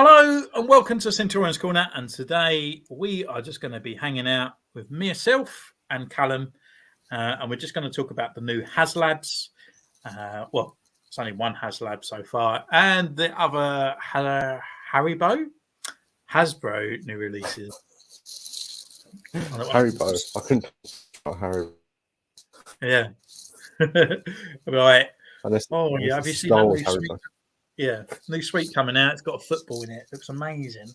Hello and welcome to Centurion's Corner. And today we are just going to be hanging out with myself and Callum, and we're just going to talk about the new Haslabs. Well, it's only one Haslab so far, and the other Hasbro new releases. Haribo. I couldn't talk about Haribo. Yeah. Right. Unless, Oh yeah. Have you seen that new sweet? Yeah, new sweet coming out. It's got a football in it. It looks amazing.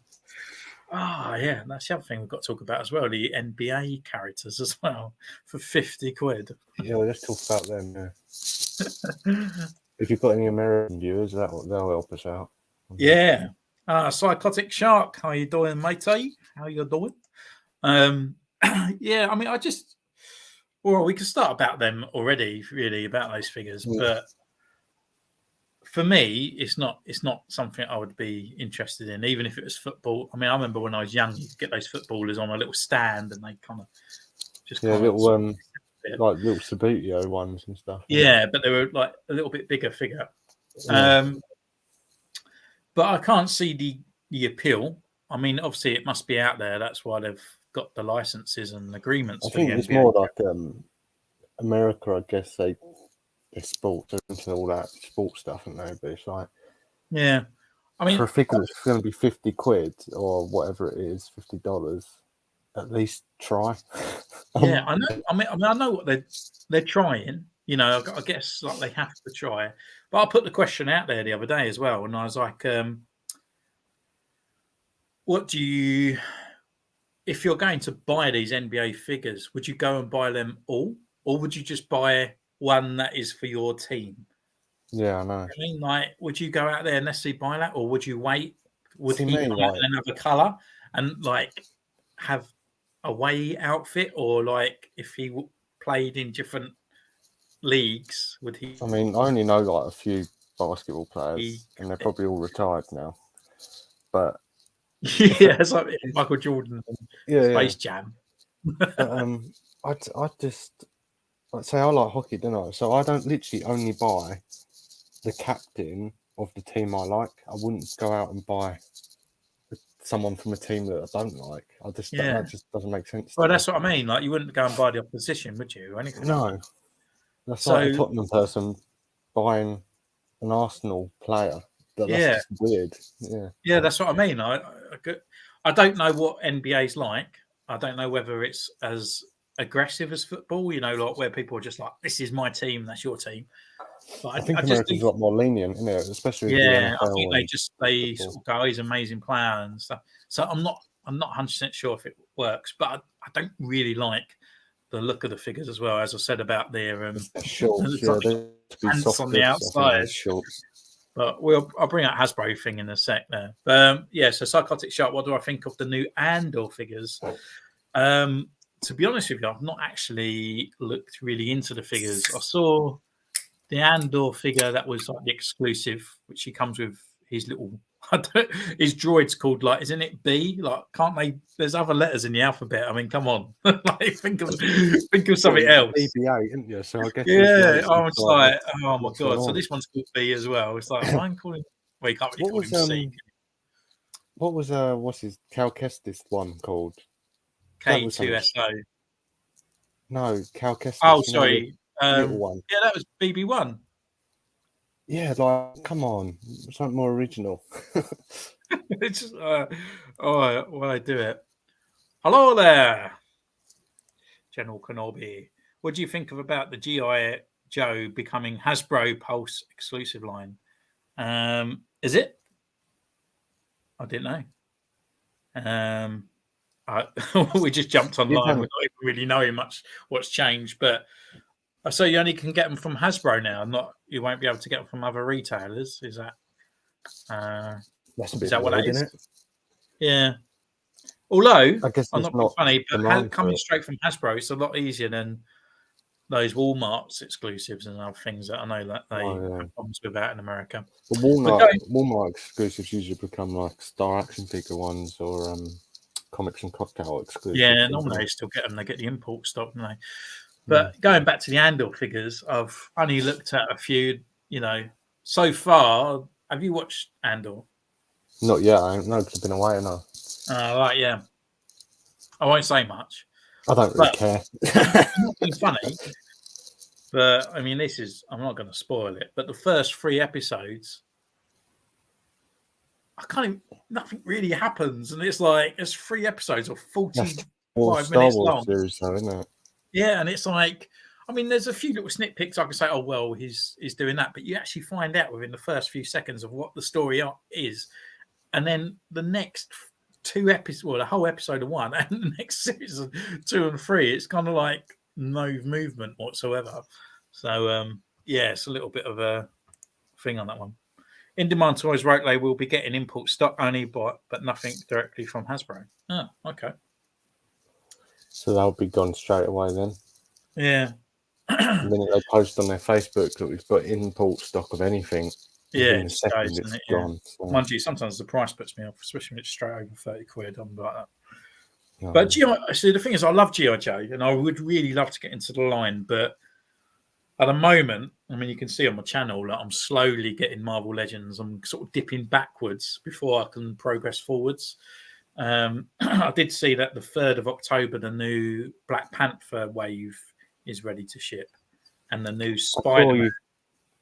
Oh yeah, that's the other thing we've got to talk about as well. The NBA characters as well for 50 quid. Yeah, let's talk about them. Yeah. If you've got any American viewers, they'll help us out. Yeah. Psychotic Shark, how you doing, matey? How you doing? Yeah, I mean, we can start about them already, really, about those figures, but for me, it's not something I would be interested in, even if it was football. I mean, I remember when I was young, you'd get those footballers on a little stand, and they kind of just little like little Sabutio ones and stuff. Yeah, but they were like a little bit bigger figure. Yeah. But I can't see the appeal. I mean, obviously, it must be out there. That's why they've got the licenses and agreements. I think it's more like America. I guess they sports into all that sports stuff, and but it's like, yeah, I mean, for a figure that's going to be 50 quid or whatever it is, $50, at least try. Yeah, I know. I mean, I know what they're trying. You know, I guess like they have to try. But I put the question out there the other day as well, and I was like, "What do you? If you're going to buy these NBA figures, would you go and buy them all, or would you just buy one that is for your team?" Yeah, I know. I mean, like, would you go out there and necessarily buy that, or would you wait? Would he buy another color and like have away outfit, or like if he played in different leagues, would he? I mean, I only know like a few basketball players, and they're probably all retired now. But yeah, it's like Michael Jordan, Space Jam. But I just say I like hockey, don't I? So I don't literally only buy the captain of the team I like. I wouldn't go out and buy someone from a team that I don't like. That just doesn't make sense. Well, that's what I mean. Like, you wouldn't go and buy the opposition, would you? Or anything? No, that's like a Tottenham person buying an Arsenal player. That's just weird. Yeah, that's what I mean. I don't know what NBA's like. I don't know whether it's as aggressive as football. You know, like where people are just like, "This is my team, that's your team." But I think America's a lot more lenient, isn't it? Especially with the NFL. I think they sort of go, "He's an amazing player" and stuff. So I'm not 100% sure if it works, but I don't really like the look of the figures as well. As I said about their shorts, pants on the outside. But I'll bring out Hasbro thing in a sec there. So Psychotic Shark, what do I think of the new Andor figures? To be honest with you, I've not actually looked really into the figures. I saw the Andor figure that was like the exclusive, which he comes with his little his droid's called, like, isn't it B? Like, can't they? There's other letters in the alphabet. I mean, come on, like think of something else. BB-8, isn't you? So I guess I'm just like, oh my god. So this one's called B as well. It's like, I'm calling. Well, you can't really call him C. What was what's his Cal Kestis one called? K2SO. No, Cal Kestis. Oh, sorry. Little one. Yeah, that was BB1. Yeah, like, come on, something more original. It's just, while I do it. Hello there, General Kenobi. What do you think about the G.I. Joe becoming Hasbro Pulse exclusive line? Is it? I didn't know. We just jumped online without even really knowing much what's changed, but so you only can get them from Hasbro now. You won't be able to get them from other retailers. Is that? That's a bit is that weird, what that is? Isn't it? Yeah. Although I guess I'm not being funny, but coming straight from Hasbro, it's a lot easier than those Walmart's exclusives and other things that I know that they have problems with out in America. But Walmart exclusives usually become like Star Action figure ones or Comics and Cocktail exclusives. Yeah, normally they still get them. They get the import stock, don't they? But going back to the Andor figures, I've only looked at a few, so far. Have you watched Andor? Not yet. I don't know because I've been away and Right, yeah. I won't say much. I don't really But care. I'm not being funny, but I mean, I'm not going to spoil it, but the first 3 episodes, nothing really happens. And it's like, it's 3 episodes of 45 Star minutes Wars long. series, though, isn't it? Yeah, and it's like, I mean, there's a few little snippets I can say, oh, well, he's doing that. But you actually find out within the first few seconds of what the story is. And then the next 2 episodes, well, the whole episode of 1 and the next series of 2 and 3, it's kind of like no movement whatsoever. So, yeah, it's a little bit of a thing on that one. In Demand Toys wrote they will be getting import stock only, but nothing directly from Hasbro. Oh, okay. So they'll be gone straight away then. Yeah. The minute they post on their Facebook that we've got import stock of anything, Yeah, within a second it's gone. So. Mind you, sometimes the price puts me off, especially when it's straight over 30 quid. I'm like that. No. But see, the thing is, I love G.I. Joe, and I would really love to get into the line, but at the moment, I mean, you can see on my channel that I'm slowly getting Marvel Legends. I'm sort of dipping backwards before I can progress forwards. I did see that the 3rd of October, the new Black Panther wave is ready to ship, and the new Spider-Man.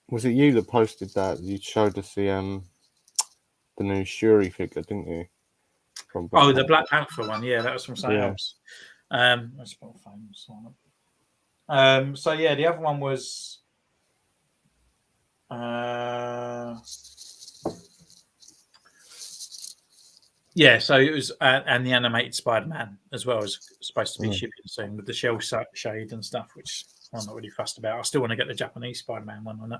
Was it you that posted that? You showed us the new Shuri figure, didn't you? From the Black Panther one, yeah, that was from something else. Let's put a famous one up. So yeah, the other one was yeah, so it was and the animated Spider-Man as well is supposed to be shipping soon with the shell shade and stuff, which I'm not really fussed about. I still want to get the Japanese Spider-Man one on that.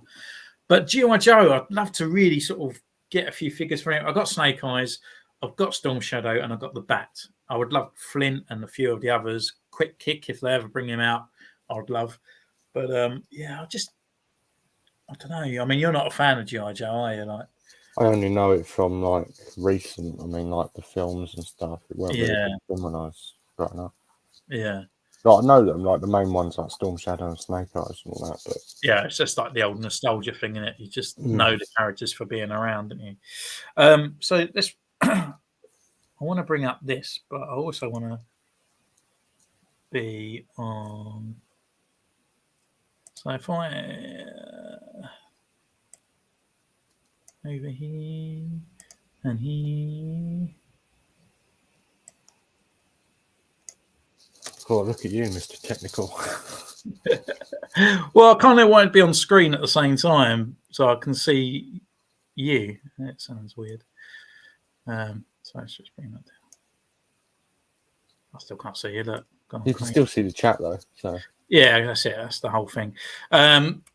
But G.I. Joe, I'd love to really sort of get a few figures for him. I've got Snake Eyes, I've got Storm Shadow, and I've got the Bat. I would love Flint and a few of the others. Quick Kick, if they ever bring him out, I would love. But yeah, I don't know. I mean, you're not a fan of G.I. Joe, are you? Like, I only know it from like recent. I mean, like the films and stuff. It weren't really good when I was growing up. Yeah. Like, I know them, like the main ones, like Storm Shadow and Snake Eyes and all that. But yeah, it's just like the old nostalgia thing, in it. You just know the characters for being around, don't you? So this, I want to bring up this, but I also want to be on. So if I over here and here. Oh, look at you, Mr. Technical. Well, I kind of want to be on screen at the same time so I can see you. That sounds weird. So let's just bring that down. I still can't see you. Look, you can still see the chat though. So yeah, that's it. That's the whole thing.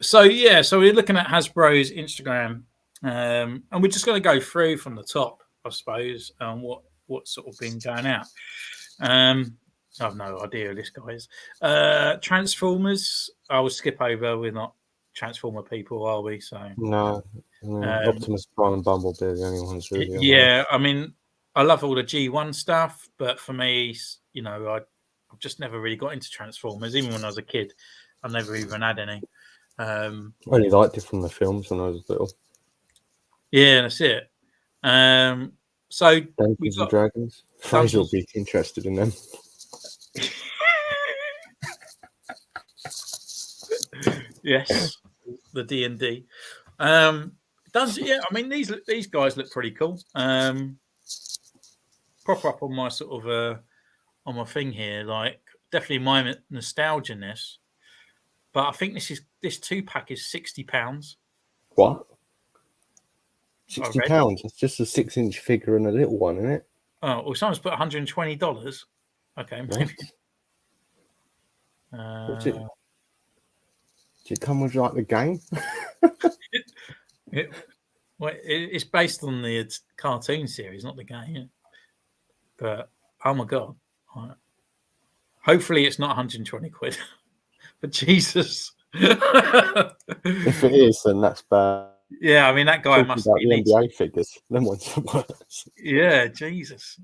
So yeah, so we're looking at Hasbro's Instagram, and we're just going to go through from the top, I suppose, what's sort of been going out. I have no idea who this guy is. Transformers, I will skip over. We're not Transformer people, are we? So no. Optimus Prime and Bumblebee are the only ones really. Yeah, I mean, I love all the G1 stuff, but for me, you know, I've just never really got into Transformers. Even when I was a kid, I never even had any. I only liked it from the films when I was little. Yeah, that's it. So Dungeons and Dragons. Fraser will be interested in them. Yes, the D&D. Yeah, I mean these guys look pretty cool. Proper up on my sort of on my thing here, like definitely my nostalgia in this. But I think this 2-pack is £60. What? £60? It's just a 6-inch figure and a little one, isn't it? Oh, well, someone's put $120. Okay, maybe. Did it come with like the game? It's based on the cartoon series, not the game. But oh my god! Hopefully, it's not 120 quid. But Jesus, if it is, then that's bad. Yeah, I mean that guy must be the NBA figures. Them ones are worse. Yeah, Jesus.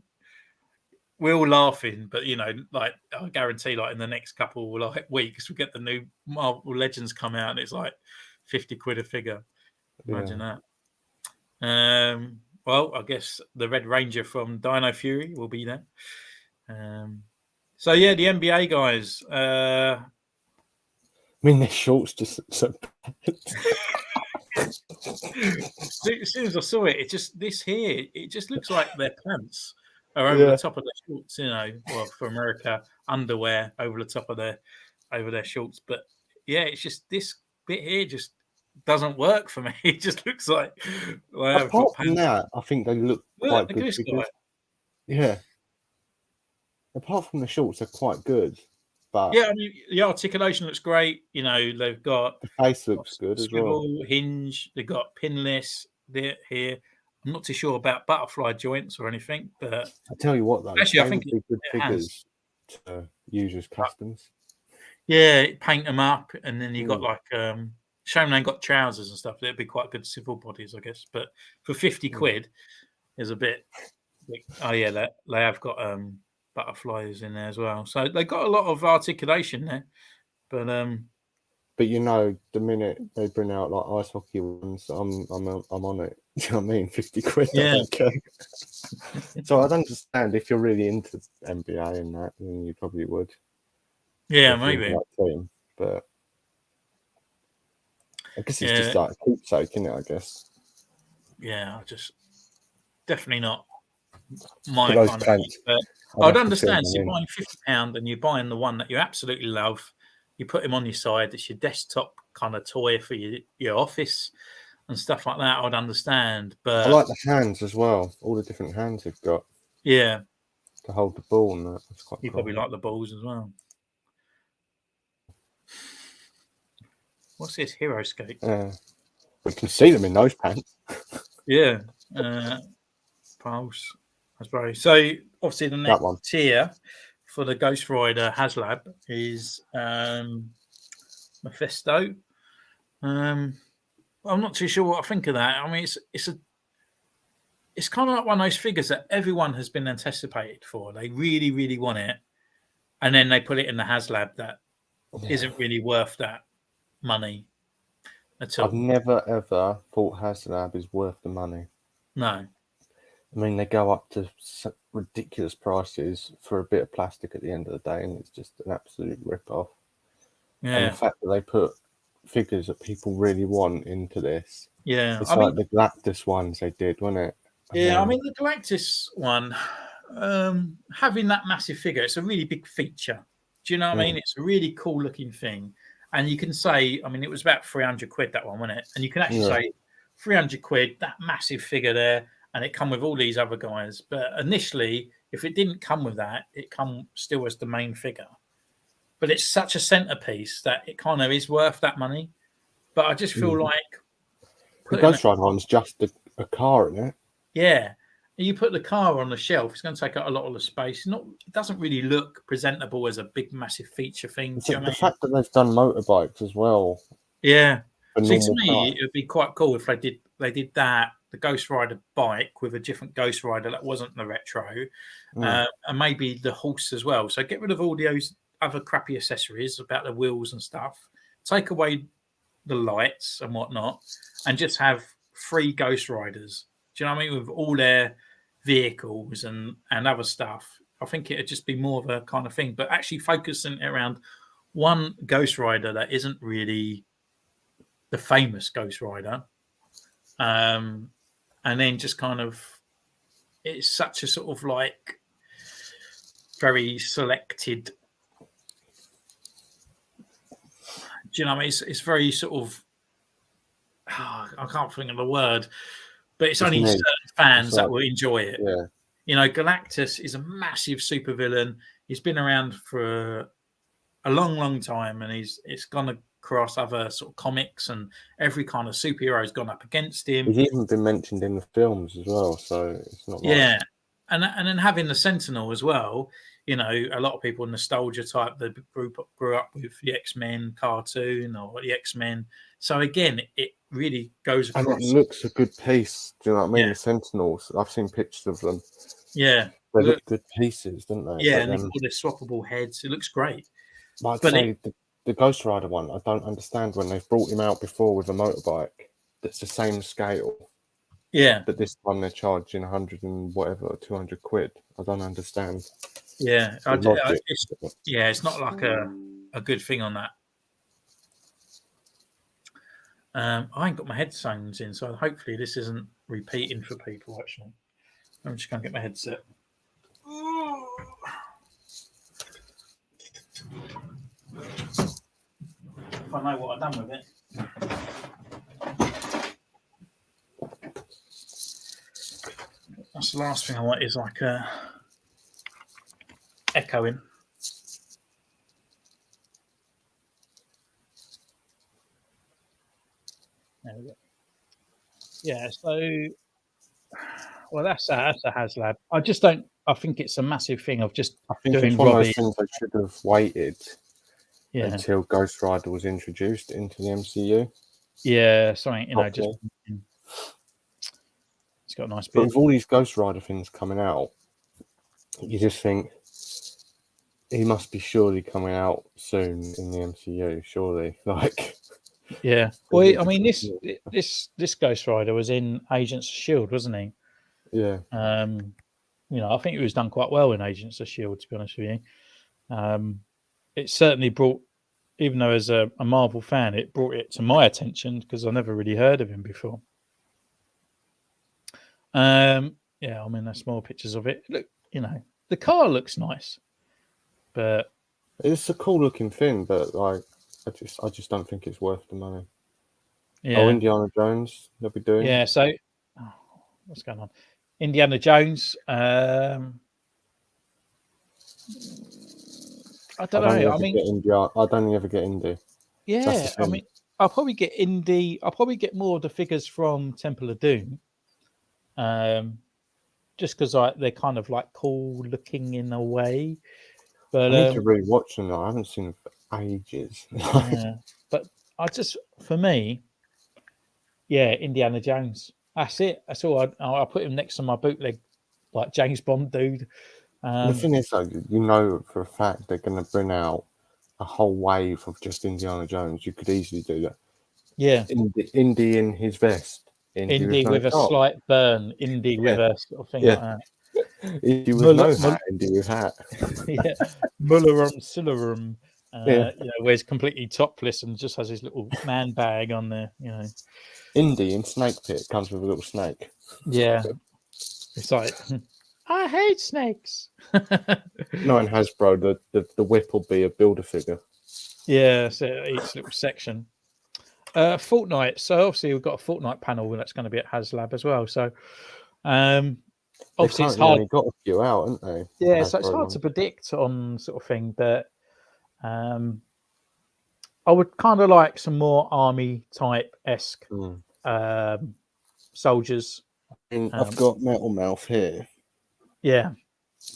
We're all laughing, but you know, like I guarantee, like in the next couple like weeks, we get the new Marvel Legends come out, and it's like 50 quid a figure. Imagine that. well, I guess the Red Ranger from Dino Fury will be there. So yeah, the NBA guys. I mean, their shorts just look so bad. As soon as I saw it, it just looks like their pants are over the top of their shorts. Well, for America, underwear over the top of their shorts. But yeah, it's just this bit here just doesn't work for me. It just looks like I've Apart got from pants. that, I think they look Look, quite the good goose figures. guy. Yeah. Apart from the shorts, they're quite good. But Yeah, I mean, the articulation looks great. They've got the face looks good as well. swivel, hinge. They've got pinless here. I'm not too sure about butterfly joints or anything, but I tell you what, though, actually, I they think would be good it has. figures to use as customs. Yeah, paint them up, and then you got Mm. like shame they ain't got trousers and stuff. They'd be quite good civil bodies, I guess. But for 50 quid, is a bit. Oh yeah, they have got butterflies in there as well. So they got a lot of articulation there. But But the minute they bring out like ice hockey ones, I'm on it. Do you know what I mean? 50 quid, I yeah, don't care. So I'd understand if you're really into NBA and that, then you probably would. yeah, If you're into maybe. that team. But I guess it's Yeah, just like a keepsake, isn't it? I guess. yeah, I just definitely not For my those kind of thing. pants, But I'd I'd have to fill understand. them So you're in. buying £50 and you're buying the one that you absolutely love. You put him on your side. It's your desktop kind of toy for your office and stuff like that. I'd understand. But I like the hands as well. All the different hands they've got yeah, to hold the ball and that. That's quite you cool. probably like the balls as well. What's this? Hero Skate? We can see them in those pants. Yeah. Pulse. Hasbro. So obviously the next one. tier for the Ghost Rider Haslab is Mephisto. I'm not too sure what I think of that. I mean, it's kind of like one of those figures that everyone has been anticipated for. They really, really want it, and then they put it in the Haslab that isn't really worth that money at all. I've never ever thought Haslab is worth the money. No. I mean, they go up to ridiculous prices for a bit of plastic at the end of the day, and it's just an absolute rip-off. Yeah. And the fact that they put figures that people really want into this, Yeah. it's like the Galactus ones they did, wasn't it? I mean, the Galactus one, having that massive figure, it's a really big feature. Do you know what I mean? It's a really cool looking thing. And you can say, I mean, it was about 300 quid, that one, wasn't it? And you can actually say 300 quid, that massive figure there, and it come with all these other guys. But initially, if it didn't come with that, it come still as the main figure. But it's such a centerpiece that it kind of is worth that money. But I just feel like the Ghost Rider one's just a car in it. Yeah. You put the car on the shelf, it's going to take up a lot of the space. It doesn't really look presentable as a big, massive feature thing. The fact that they've done motorbikes as well. Yeah. See, to me, it would be quite cool if they did that, the Ghost Rider bike with a different Ghost Rider that wasn't the retro, and maybe the horse as well. So get rid of all those other crappy accessories about the wheels and stuff. Take away the lights and whatnot, and just have 3 Ghost Riders. Do you know what I mean? With all their vehicles and other stuff. I think it'd just be more of a kind of thing, but actually focusing it around one Ghost Rider that isn't really the famous Ghost Rider. And then just kind of, it's such a sort of like very selected. Do you know what I mean? It's very sort of, I can't think of the word, but it's only certain fans that will enjoy it. Yeah. Galactus is a massive supervillain. He's been around for a long, long time, and it's gone across other sort of comics, and every kind of superhero has gone up against him. He's even been mentioned in the films as well, so it's not like... and then having the Sentinel as well. A lot of people nostalgia type that grew up with the X-Men cartoon or the X-Men. So again, it really goes across. And it looks a good piece. Do you know what I mean? The Sentinels. I've seen pictures of them. Yeah. They look good pieces, don't they? Yeah, and they've got all their swappable heads. It looks great. I'd say the Ghost Rider one, I don't understand when they've brought him out before with a motorbike that's the same scale. Yeah, but this one they're charging 100 and whatever, 200 quid. I don't understand yeah. the logic. It's not like a good thing on that. I ain't got my headphones in, so hopefully this isn't repeating for people. Actually, I'm just going to get my headset. If I know what I've done with it. That's the last thing I want is like echoing. There we go. Yeah, so well, that's a Haslab. I just don't. I think it's a massive thing of just I think doing it's one of Robbie. those things they should have waited Yeah, until Ghost Rider was introduced into the MCU. yeah. Something just. Hopefully. It's got a nice But bit. with all these Ghost Rider things coming out, you just think he must be surely coming out soon in the MCU. Surely, like. Yeah. Well, I mean, this Ghost Rider was in Agents of Shield, wasn't he? Yeah. I think it was done quite well in Agents of Shield. To be honest with you, it certainly brought, even though as a Marvel fan, it brought it to my attention because I never really heard of him before. Yeah, I mean, there's more pictures of it. Look, the car looks nice, but it's a cool looking thing, but like, I just don't think it's worth the money. yeah. Oh, Indiana Jones, they'll be doing. Yeah. So, what's going on? Indiana Jones. I don't know. I mean, I don't ever get Indy. Yeah, I mean, I'll probably get Indy. I'll probably get more of the figures from Temple of Doom, just because they're kind of like cool looking in a way. But I need to rewatch them. I haven't seen them for ages. Yeah, but for me, yeah, Indiana Jones. That's it. That's all. I'll put him next to my bootleg, like James Bond dude. The thing is, though, for a fact they're going to bring out a whole wave of just Indiana Jones. You could easily do that. Yeah, Indy in his vest. Indy with a slight burn. Indy with a sort of thing like that. Indy with no hat. Indy with hat. Yeah, Mullerum Sillarum. Wears completely topless and just has his little man bag on there. Indy in Snake Pit comes with a little snake. Yeah, it's like I hate snakes. No, in Hasbro, the whip will be a builder figure. Yeah, so each little section. Fortnite. So obviously we've got a Fortnite panel that's going to be at Haslab as well. So obviously it's hard. They've got a few out, haven't they? Yeah, so it's hard to predict on sort of thing, but I would kind of like some more army type esque soldiers. I've got Metal Mouth here. Yeah,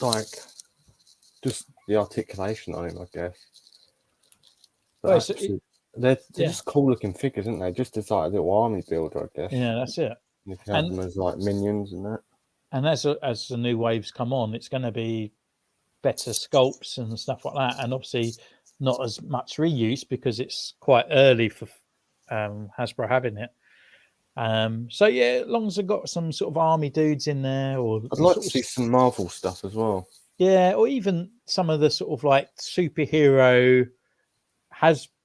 like just the articulation on him, I guess. But they're just cool looking figures, aren't they? Just as like a little army builder, I guess. Yeah, that's it. And if you have them as like minions and that. And as the new waves come on, it's going to be better sculpts and stuff like that, and obviously not as much reuse because it's quite early for Hasbro having it. So yeah, as long as I've got some sort of army dudes in there, or I'd like to see some Marvel stuff as well. Yeah, or even some of the sort of like superhero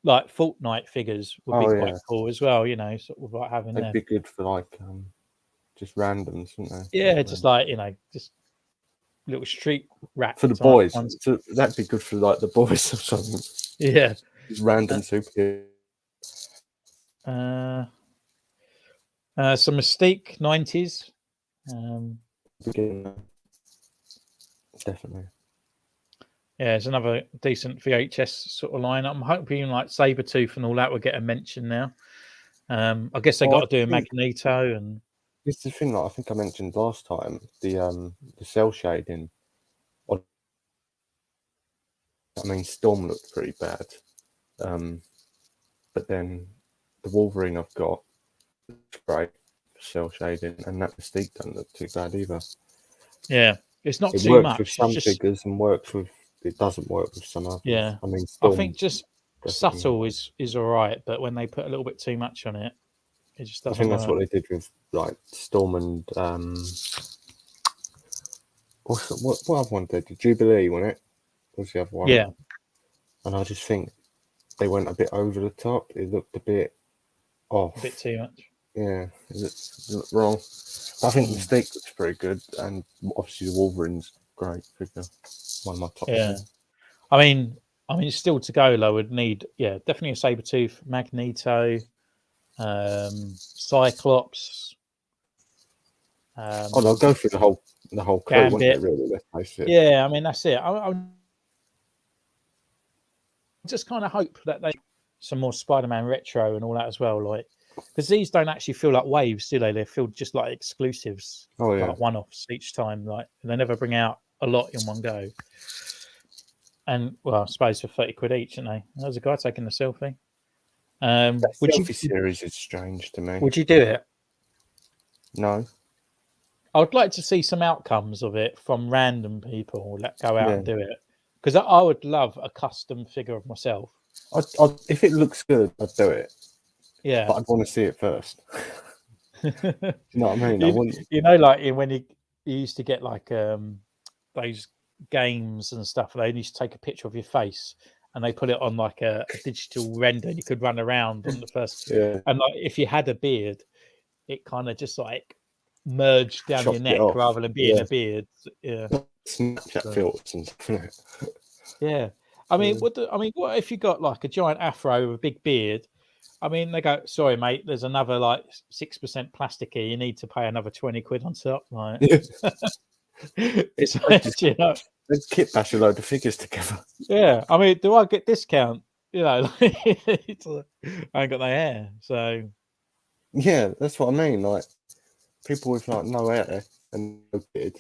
like Fortnite figures would be quite cool as well. Sort of like having they'd be good for like just randoms, wouldn't they? Yeah, just like just little street rat for the boys. So that'd be good for like the boys or something. Yeah, just random superhero. Some Mystique 90s. Definitely. Yeah, it's another decent VHS sort of line. I'm hoping like Sabretooth and all that will get a mention now. I guess they got to do a Magneto and. This is the thing that I think I mentioned last time. The cell shading. I mean, Storm looked pretty bad, but then the Wolverine I've got looks great for cell shading, and that Mystique doesn't look too bad either. Yeah, it's not it too works much. With some figures and works with. It doesn't work with some others. Yeah, I mean, I think just subtle is all right, but when they put a little bit too much on it, it just doesn't. I think that's what they did with like Storm and what other one did? The Jubilee, wasn't it? What was the other one? Yeah. And I just think they went a bit over the top. It looked a bit off. A bit too much. Yeah, it looked wrong. But I think Mystique looks pretty good, and obviously the Wolverine's great figure. One of my top. Yeah. I mean, still to go. I would need, definitely a Sabretooth, Magneto, Cyclops. They'll go through the whole crew, won't they? Really, let's face it. Yeah, I mean that's it. I just kind of hope that they some more Spider-Man retro and all that as well, like because these don't actually feel like waves, do they? They feel just like exclusives, like one-offs each time. Like they never bring out a lot in one go. And well, I suppose for 30 quid each, aren't they? There's a guy taking a selfie. That selfie series is strange to me. Would you do it? No. I would like to see some outcomes of it from random people that go out and do it. Because I would love a custom figure of myself. If it looks good, I'd do it. Yeah. But I'd want to see it first. You know what I mean? Like when you used to get like those games and stuff, they used to take a picture of your face and they put it on like a digital render and you could run around on the first. And like if you had a beard, it kind of just like merged down your neck rather than being a beard. Yeah. Snapchat filters and stuff. Yeah. I mean, what if you got like a giant afro with a big beard? I mean, they go, sorry, mate, there's another like 6% plastic here. You need to pay another 20 quid on top. Like, it's you know, they'd kit bash a load of figures together. Yeah. I mean, do I get discount? You know, I ain't got no hair. So, yeah, that's what I mean. Like, people with like no hair and no beard.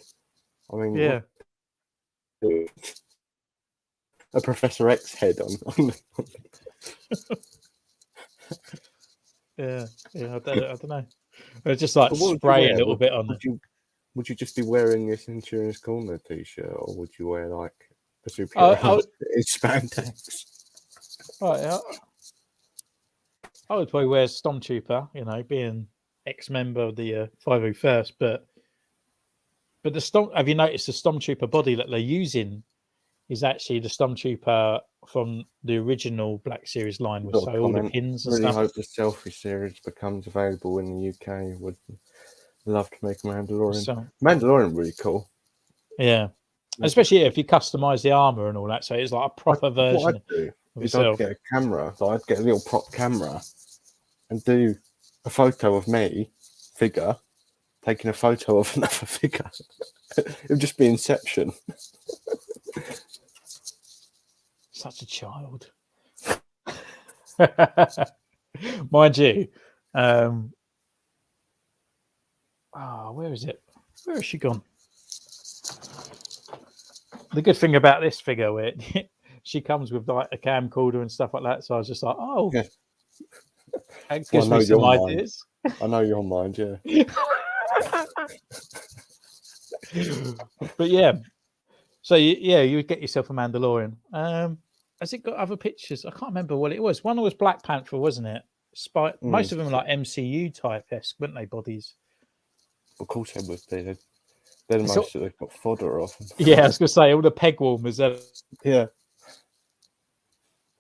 I mean, yeah. A Professor X head on. Yeah, I don't know. It's just like spray a little bit on it. Would you just be wearing this Insurance Corner t-shirt, or would you wear like a superhero spandex? Right, I would probably wear Stormtrooper, you know, being ex-member of the 501st, but have you noticed the Stormtrooper body that they're using is actually the Stormtrooper from the original Black Series line with all the pins and stuff. I hope the selfie series becomes available in the UK. Would love to make Mandalorian. Mandalorian really cool. Yeah, especially if you customize the armor and all that, so it's like a proper version. What I'd do is I'd get a camera, so I'd get a little prop camera and do a photo of me figure taking a photo of another figure. It would just be Inception. Such a child. Mind you. Where is it? Where has she gone? The good thing about this figure, where she comes with like a camcorder and stuff like that, so I was just like, it gives me some ideas. I know your mind, yeah. But yeah, so you would get yourself a Mandalorian. Has it got other pictures? I can't remember what it was. One was Black Panther, wasn't it? Most of them are like MCU type-esque, weren't they, bodies? Of course they would be. They're the most that they've got fodder off. Yeah, I was going to say, all the peg warmers. Yeah.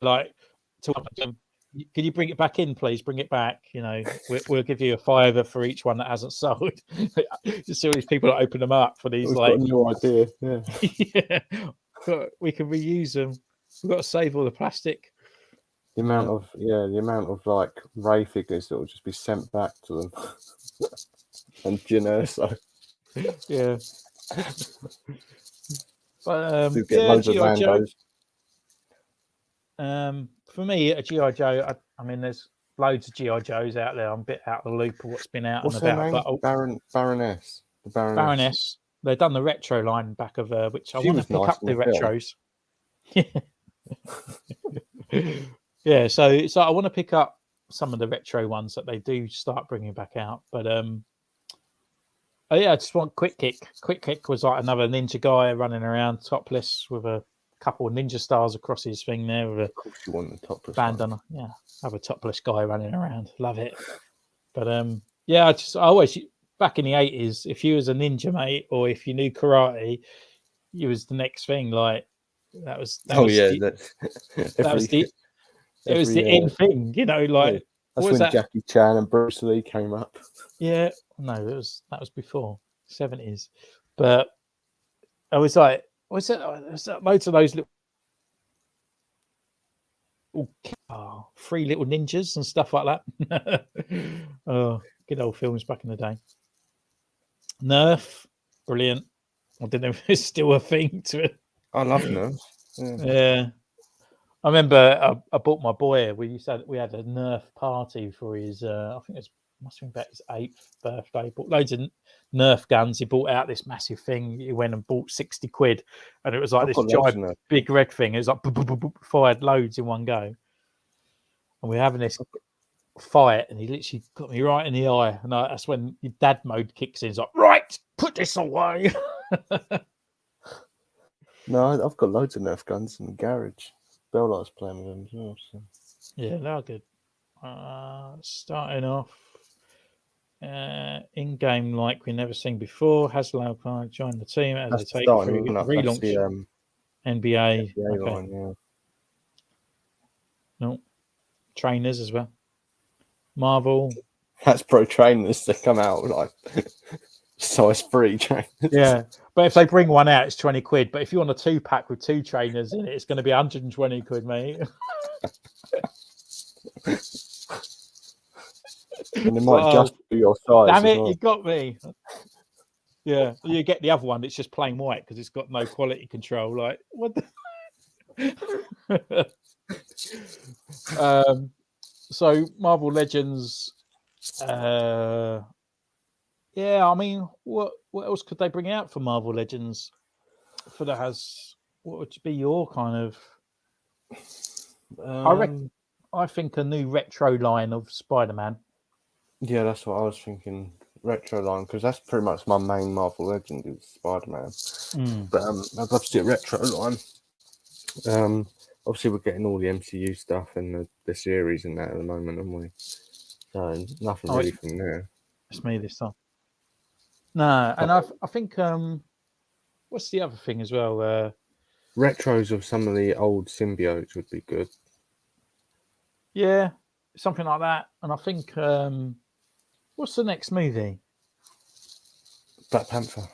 Like, can you bring it back in, please? Bring it back. You know, we'll give you a $5 for each one that hasn't sold. You see all these people that open them up for these. We've like, got a new idea. Yeah. Yeah. We can reuse them. We've got to save all the plastic. The amount of like Ray figures that will just be sent back to them. And Generso. Yeah. But you get loads of Mandos. For me, a G.I. Joe, I mean, there's loads of G.I. Joes out there. I'm a bit out of the loop of what's been out and about. But Baroness. The Baroness. They've done the retro line back of which I want to pick up the retros. Yeah, so I want to pick up some of the retro ones that they do start bringing back out. But I just want Quick Kick. Quick Kick was like another ninja guy running around topless with a couple of ninja stars across his thing there with of course you want the topless bandana. Yeah, have a topless guy running around. Love it. But Yeah, I always back in the 80s, if you was a ninja, mate, or if you knew karate, you was the next thing. Like that was Oh yeah, the that's that was every it was the every. in thing, you know. Yeah, Like that's what was when that? Jackie Chan and Bruce Lee came up. Yeah, no, that was before 70s, but I was like, was it? Loads of those little three little ninjas and stuff like that. Oh, good old films back in the day. Nerf, brilliant. I don't know if it's still a thing to it. I love Nerf. Yeah. Yeah, I remember I bought my boy. We had a Nerf party for his. I think it must have been about his 8th birthday. He bought loads of Nerf guns. He bought out this massive thing. He went and bought 60 quid, and it was like I've this got loads of giant Nerf. big red thing. It was like boop, boop, boop, boop, fired loads in one go, and we're having this fight, and he literally got me right in the eye. And that's when your dad mode kicks in. He's like, right, put this away. No, I've got loads of Nerf guns in the garage. Bell likes playing with them as well. So. Yeah, they're good. Starting off in game like we've never seen before. Haslab can't join the team as That's they take starting through up. relaunch. That's the NBA. NBA Okay. line, yeah. No trainers as well. Marvel. That's pro trainers that come out like size 3 trainers. Yeah, but if they bring one out, it's 20 quid. But if you want a 2-pack with 2 trainers in it, it's going to be 120 quid, mate. And it might just be your size. Damn it, well. you got me. Yeah, you get the other one that's just plain white because it's got no quality control. Like, what the... So, Marvel Legends. Yeah, I mean, what else could they bring out for Marvel Legends? For that has, what would be your kind of... I think a new retro line of Spider-Man. Yeah, that's what I was thinking. Retro line, because that's pretty much my main Marvel Legend is Spider-Man. But I'd love to see a retro line. Obviously, we're getting all the MCU stuff and the series and that at the moment, aren't we? So nothing really from there. It's me this time. No, and I think what's the other thing as well? Retros of some of the old symbiotes would be good. Yeah, something like that. And I think what's the next movie? Black Panther.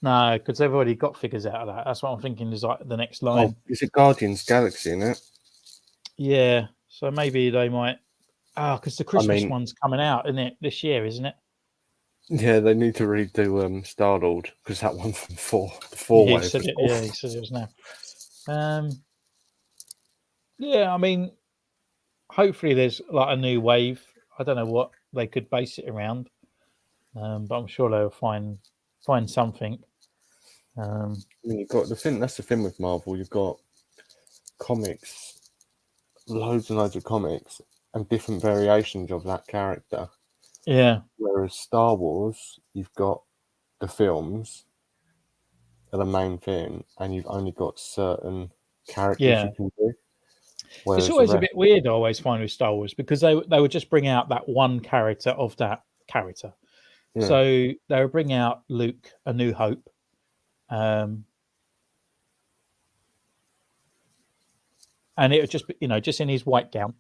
No, because they've already got figures out of that. That's what I'm thinking is like the next line. Oh, is it Guardians Galaxy in it? Yeah, so maybe they might. Because the Christmas one's coming out, isn't it? This year, isn't it? Yeah, they need to redo Star-Lord because that one from 4, the 4 Yeah, wave. he said it was now. Yeah, I mean, hopefully there's like a new wave. I don't know what they could base it around, but I'm sure they'll find something. I mean, you've got that's the thing with Marvel. You've got comics, loads and loads of comics, and different variations of that character. Yeah. Whereas Star Wars, you've got the films are the main thing, and you've only got certain characters you can do. It's always a bit weird, I always find, with Star Wars, because they would just bring out that one character of that character. Yeah. So they would bring out Luke, A New Hope. And it would just be, just in his white gown.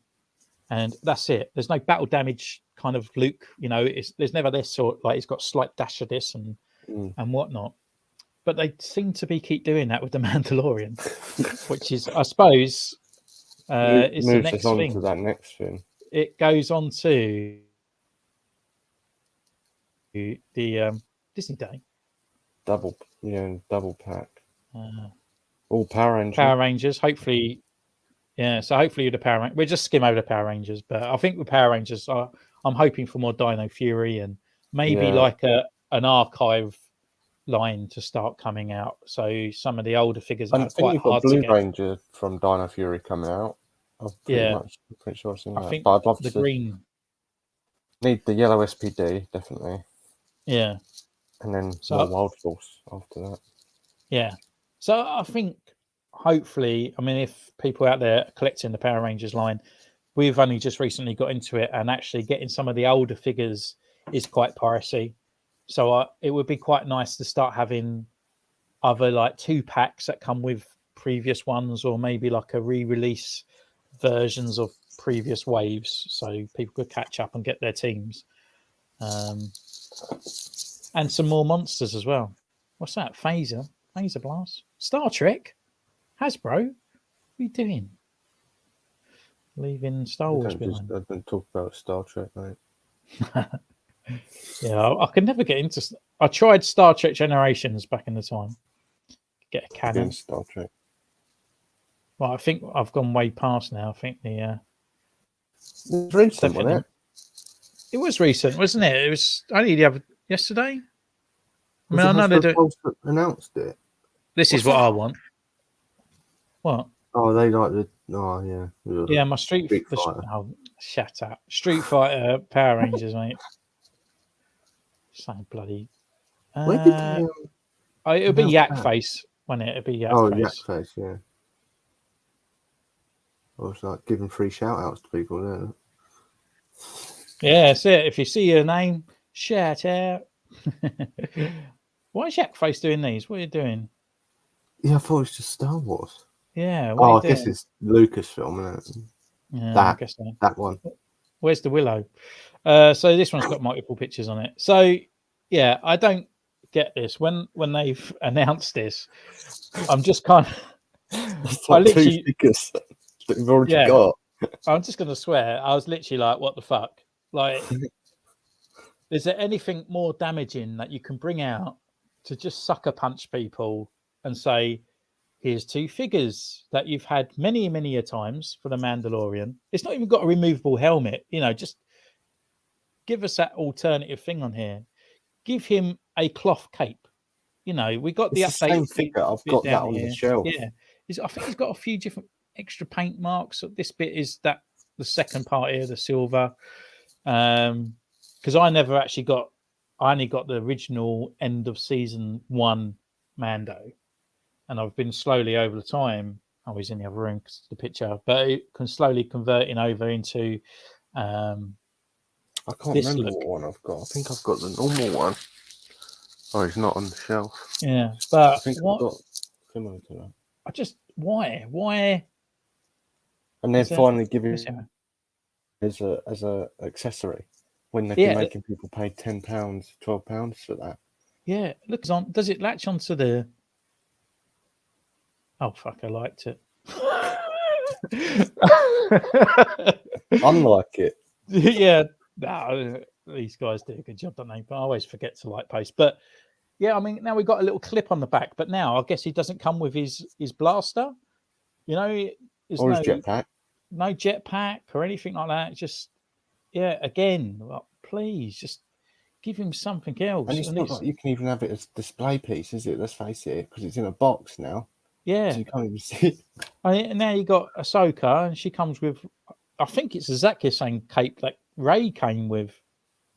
And that's it. There's no battle damage kind of Luke, there's never this sort, like he's got slight dash of this and whatnot. But they seem to keep doing that with the Mandalorian, which is, I suppose, is the next thing. To that next thing. It goes on to the Disney Day. Double pack. All Power Rangers. Power Rangers, hopefully. Yeah, so hopefully the Power Rangers, we'll just skim over the Power Rangers, but I think with Power Rangers, I'm hoping for more Dino Fury and maybe like an archive line to start coming out. So some of the older figures are quite hard to get. Blue Ranger from Dino Fury coming out. I'm pretty sure I've seen that. I think but I'd love the to green. Need the yellow SPD, definitely. Yeah. And then more Wild Force after that. Yeah. So I think hopefully, I mean, if people out there are collecting the Power Rangers line, we've only just recently got into it and actually getting some of the older figures is quite pricey. So it would be quite nice to start having either like 2-packs that come with previous ones, or maybe like a re-release versions of previous waves, so people could catch up and get their teams. And some more monsters as well. What's that? Phaser Blast? Star Trek? Hasbro? What are you doing? Leaving Star Wars behind. I don't talk about Star Trek, mate. Yeah, I could never get into. I tried Star Trek Generations back in the time. Get a cannon. Star Trek. Well, I think I've gone way past now. I think the it was recent, wasn't it? It was recent, wasn't it? It was only the other yesterday. I mean, I know they do. Announced it. This is what I want. What? Oh, they like the. Oh, yeah. Yeah, my Street Fighter. Oh, shut up. Street Fighter Power Rangers, mate. So bloody. Where did they? It'll be Yak Face, won't it? It'll be Yak Face. Oh, Yak Face, yeah. I was like giving free shout outs to people there. Yeah, that's it. If you see your name, shout out. Why is Yak Face doing these? What are you doing? Yeah, I thought it was just Star Wars. Yeah. I guess it's Lucasfilm, isn't it? Yeah, I guess so. That one. Where's the Willow? So this one's got multiple pictures on it. So yeah, I don't get this. When they've announced this, I'm just kind of. I literally 2 figures that we've already got. I'm just going to swear. I was literally like, "What the fuck?" Like, is there anything more damaging that you can bring out to just sucker punch people and say, "Here's 2 figures that you've had many, many a times for the Mandalorian." It's not even got a removable helmet. Just give us that alternative thing on here. Give him a cloth cape. We got the update. Same figure. I've got that on the shelf. Yeah, I think he's got a few different extra paint marks. This bit is the second part here, the silver. Because I never actually got. I only got the original end of season 1 Mando, and I've been slowly over the time. Oh, he's in the other room because the picture, but it can slowly converting over into. I can't remember what one I've got. I think I've got the normal one. Oh, he's not on the shelf. Yeah, but I think I've got similar to that. I just why? And then finally give him as a accessory when they've been making people pay £10, £12 for that. Yeah, look, does it latch onto the? Oh fuck! I liked it. Unlike it. Yeah. No, these guys do a good job, don't they? But I always forget to like post. But yeah, I mean, now we've got a little clip on the back, but now I guess he doesn't come with his blaster. There's his jetpack. No jetpack or anything like that. Just again, please just give him something else. And it's not like you can even have it as a display piece, is it? Let's face it, because it's in a box now. Yeah, so you can't even see it. And now you got Ahsoka, and she comes with, I think it's exactly the same cape that Ray came with,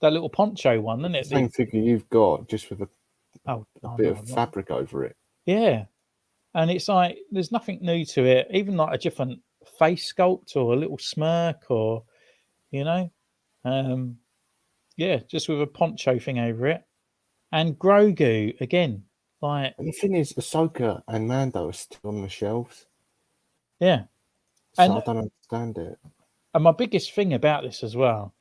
that little poncho one, isn't it? The same figure you've got, just with a bit of fabric over it. Yeah, and it's like there's nothing new to it, even like a different face sculpt or a little smirk, or just with a poncho thing over it. And Grogu again, like. And the thing is, Ahsoka and Mando are still on the shelves. Yeah, so I don't understand it. And my biggest thing about this as well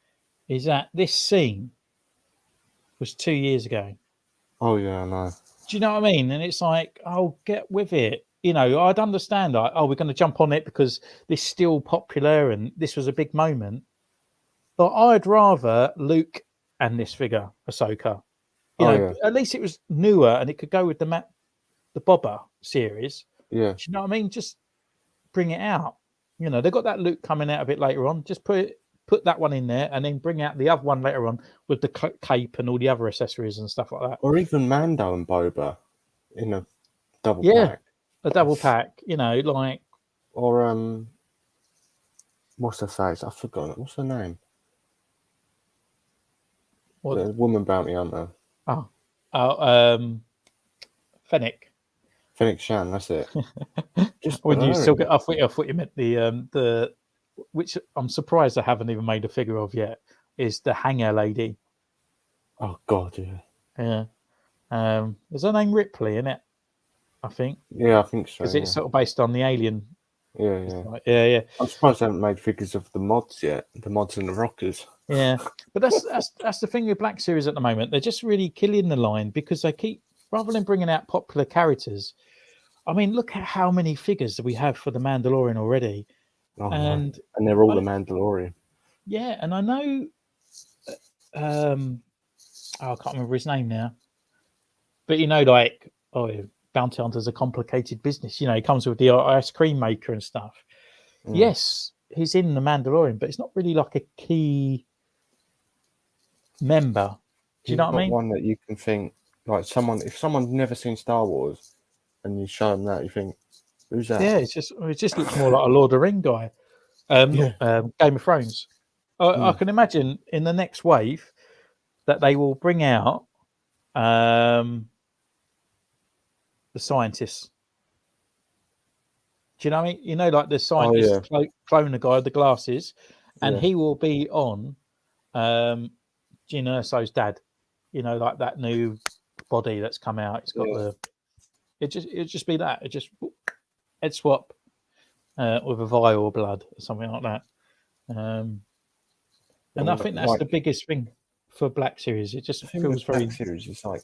is that this scene was 2 years ago. Oh, yeah, I know. Do you know what I mean? And it's like, oh, get with it. I'd understand, like, oh, we're going to jump on it because this is still popular and this was a big moment. But I'd rather Luke and this figure, Ahsoka. At least it was newer and it could go with the Boba series. Yeah. Do you know what I mean? Just bring it out. They've got that Luke coming out a bit later on. Just put that one in there and then bring out the other one later on with the cape and all the other accessories and stuff like that. Or even Mando and Boba in a double pack. A double pack, like. Or, what's her face? I've forgotten it. What's her name? What? The woman bounty hunter. Fennec. Fennec Shan, that's it. Just when you still get, I thought you meant the which I'm surprised I haven't even made a figure of yet, is the hanger lady. Oh God, yeah. There's her name Ripley in it, I think, Yeah, I think so. because Yeah, it's sort of based on the Alien. yeah, It's yeah. like, yeah. I'm surprised they haven't made figures of the mods yet. The mods and the rockers. Yeah, but that's the thing with Black Series at the moment. They're just really killing the line because they keep, rather than bringing out popular characters. I mean, look at how many figures that we have for the Mandalorian already, Oh no, and and they're all I, the Mandalorian. yeah, and I know, oh, I can't remember his name now, but like, bounty hunters are complicated business. He comes with the ice cream maker and stuff. Mm. Yes, he's in the Mandalorian, but it's not really like a key member. Do you know You've what I got mean? one that you can think like if someone's never seen Star Wars and you show them that, you think, who's that? Yeah, it just looks more like a Lord of the Ring guy. Yeah. Game of Thrones. I can imagine in the next wave that they will bring out the scientists. Do you know what I mean? Like the scientist clone the guy with the glasses, and he will be on Jyn Erso's dad. Like that new body that's come out. It's got it'll just be that. It just head swap with a vial of blood or something like that. And I think that's the biggest thing for Black Series. It just feels very. Black Series is like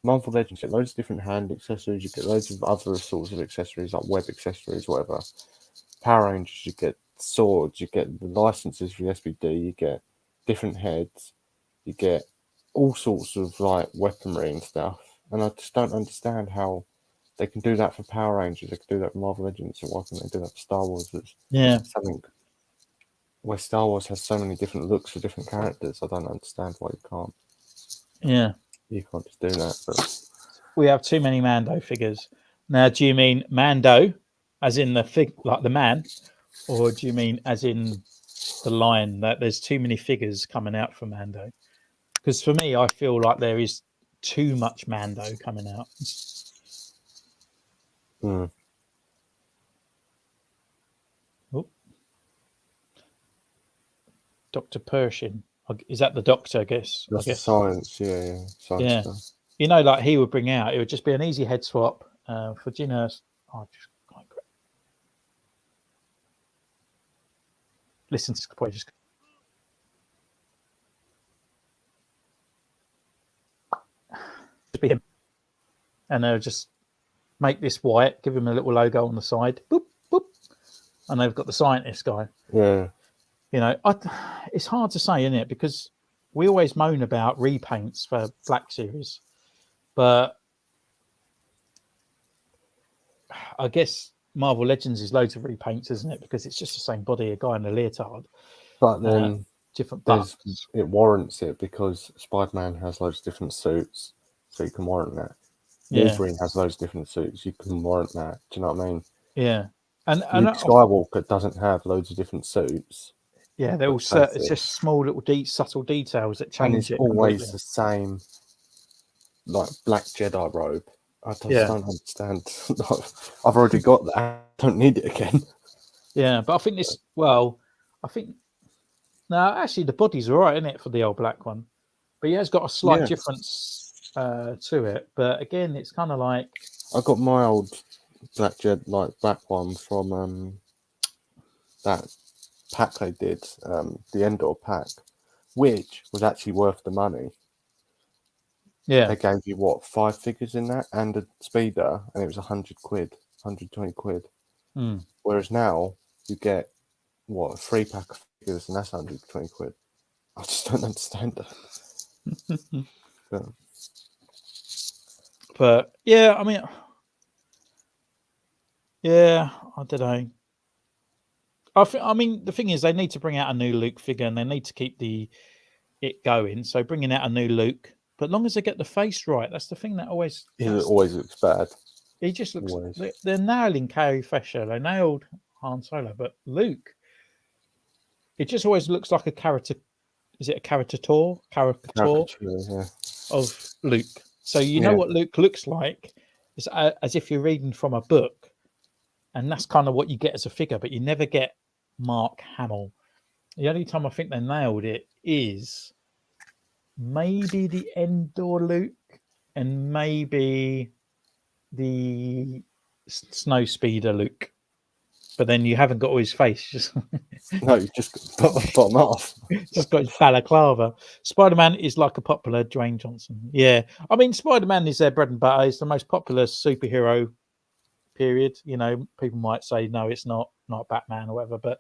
Marvel Legends. You get loads of different hand accessories. You get loads of other sorts of accessories, like web accessories, whatever. Power Rangers, you get swords. You get the licenses for the SBD. You get different heads. You get all sorts of like weaponry and stuff. And I just don't understand how they can do that for Power Rangers. They can do that for Marvel Legends. So why can't they do that for Star Wars? It's something where Star Wars has so many different looks for different characters. I don't understand why you can't. Yeah. You can't just do that. But we have too many Mando figures. Now, do you mean Mando, as in like the man, or do you mean as in the line that there's too many figures coming out for Mando? Because for me, I feel like there is too much Mando coming out. Oh. Dr. Pershing. Is that the doctor, I guess? That's the science, yeah. Science stuff. Like he would bring out, it would just be an easy head swap for Jyn Erso. Listen to probably just be him. And they'll just make this white, give him a little logo on the side, boop, boop. And they've got the scientist guy. Yeah. It's hard to say, isn't it? Because we always moan about repaints for Black Series. But I guess Marvel Legends is loads of repaints, isn't it? Because it's just the same body, a guy in a leotard. But then different buttons. It warrants it because Spider-Man has loads of different suits, so you can warrant that. Wolverine has loads of different suits, you can warrant that. Do you know what I mean? Yeah. And Luke Skywalker doesn't have loads of different suits. Yeah, they're all it's just small little subtle details that change, and it's always completely. The same, like black Jedi robe. I just don't understand. I've already got that. I don't need it again. Yeah, but I think this. Well, I think no, actually, the body's all right, isn't it, for the old black one? But he has got a slight difference to it. But again, it's kind of like I got my old black one from that pack they did, the Endor pack, which was actually worth the money. Yeah, they gave you 5 figures in that and a speeder, and it was 100 quid, 120 quid. Whereas now you get a 3-pack of figures, and that's 120 quid. I just don't understand that. But yeah, I mean, I don't know. I mean, the thing is, they need to bring out a new Luke figure, and they need to keep it going. So bringing out a new Luke, but long as they get the face right, that's the thing that always looks bad. He just looks. They're nailing Carrie Fisher. They nailed Han Solo, but Luke, it just always looks like a character. Is it a caricature of Luke? So you know what Luke looks like. It's as if you're reading from a book, and that's kind of what you get as a figure. But you never get Mark Hamill. The only time I think they nailed it is maybe the Endor Luke, and maybe the Snow Speeder Luke. But then you haven't got all his face. No, you just got him off. Just got his balaclava. Spider-Man is like a popular Dwayne Johnson. Yeah. I mean, Spider-Man is their bread and butter. It's the most popular superhero, period. You know, people might say, no, it's not Batman or whatever. But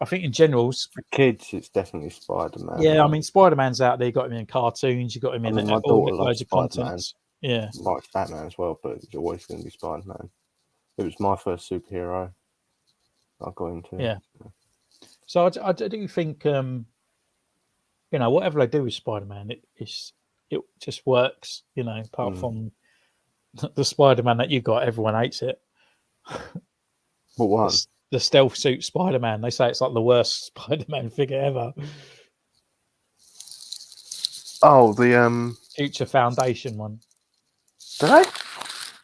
I think in general, For kids, it's definitely Spider-Man. yeah, I mean, Spider-Man's out there. You got him in cartoons. You got him in my all daughter loads loves of Spider-Man. contents. Yeah. Likes Batman as well, but it's always going to be Spider-Man. It was my first superhero I got into. Yeah. So I do think, you know, whatever they do with Spider-Man, it just works. You know, apart from the Spider-Man that you got, everyone hates it. What one? The stealth suit Spider-Man. They say it's like the worst Spider-Man figure ever. Oh, the Future Foundation one. Did they?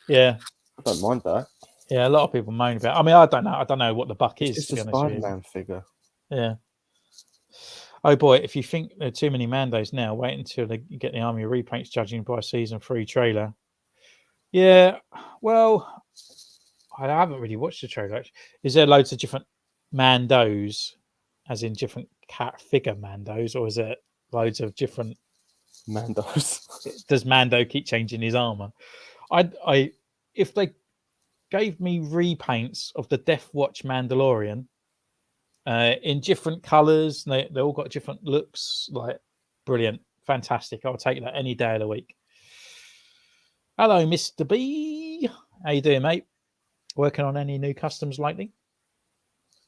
Yeah. I don't mind that. Yeah, a lot of people moan about it. I mean, I don't know what the buck is, It's to be just a honest with you. Spider-Man figure. Yeah. Oh boy, if you think there are too many Mandos now, wait until they get the Army of Repaints judging by season 3 trailer. Yeah, well, I haven't really watched the trailer. Actually. Is there loads of different Mandos, as in different cat figure Mandos, or is it loads of different Mandos? Does Mando keep changing his armor? I if they gave me repaints of the Death Watch Mandalorian in different colors, they all got different looks, like brilliant, fantastic. I'll take that any day of the week. Hello, Mr. B. How you doing, mate? Working on any new customs lately?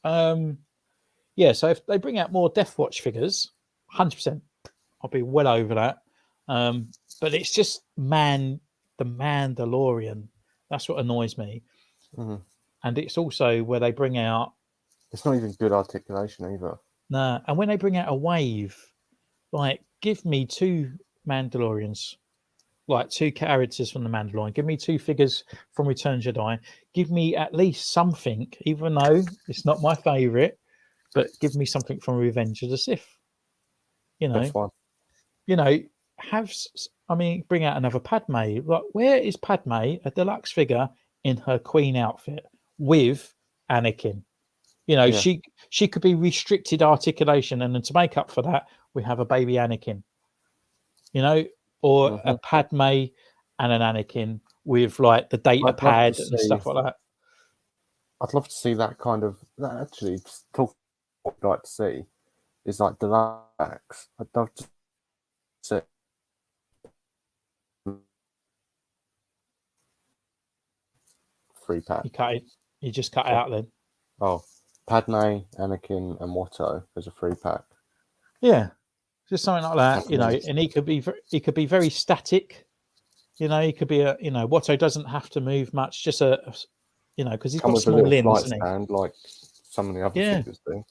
Yeah, so if they bring out more Death Watch figures, 100%, I'll be well over that. But it's just the Mandalorian. That's what annoys me. Mm-hmm. And it's also where they bring out. It's not even good articulation either. Nah, and when they bring out a wave, like give me 2 Mandalorians, like 2 characters from the Mandalorian. Give me 2 figures from Return Jedi. Give me at least something, even though it's not my favorite, but give me something from Revenge of the Sith. You know, That's fine. You know, bring out another Padme. Like, where is Padme, a deluxe figure in her Queen outfit with Anakin? You know, Yeah. she could be restricted articulation, and then to make up for that, we have a baby Anakin. You know, or a Padme and an Anakin with like the data pad and stuff like that. I'd love to see that kind of. Actually, talk. What I'd like to see is like deluxe. I'd love to see. 3-pack. You just cut it out then. Oh, Padme, Anakin, and Watto as a 3-pack. Yeah, just something like that. You know, and he could be very static. You know, he could be Watto doesn't have to move much. Just because he's got small limbs, isn't he? Stand like some of the other figures do.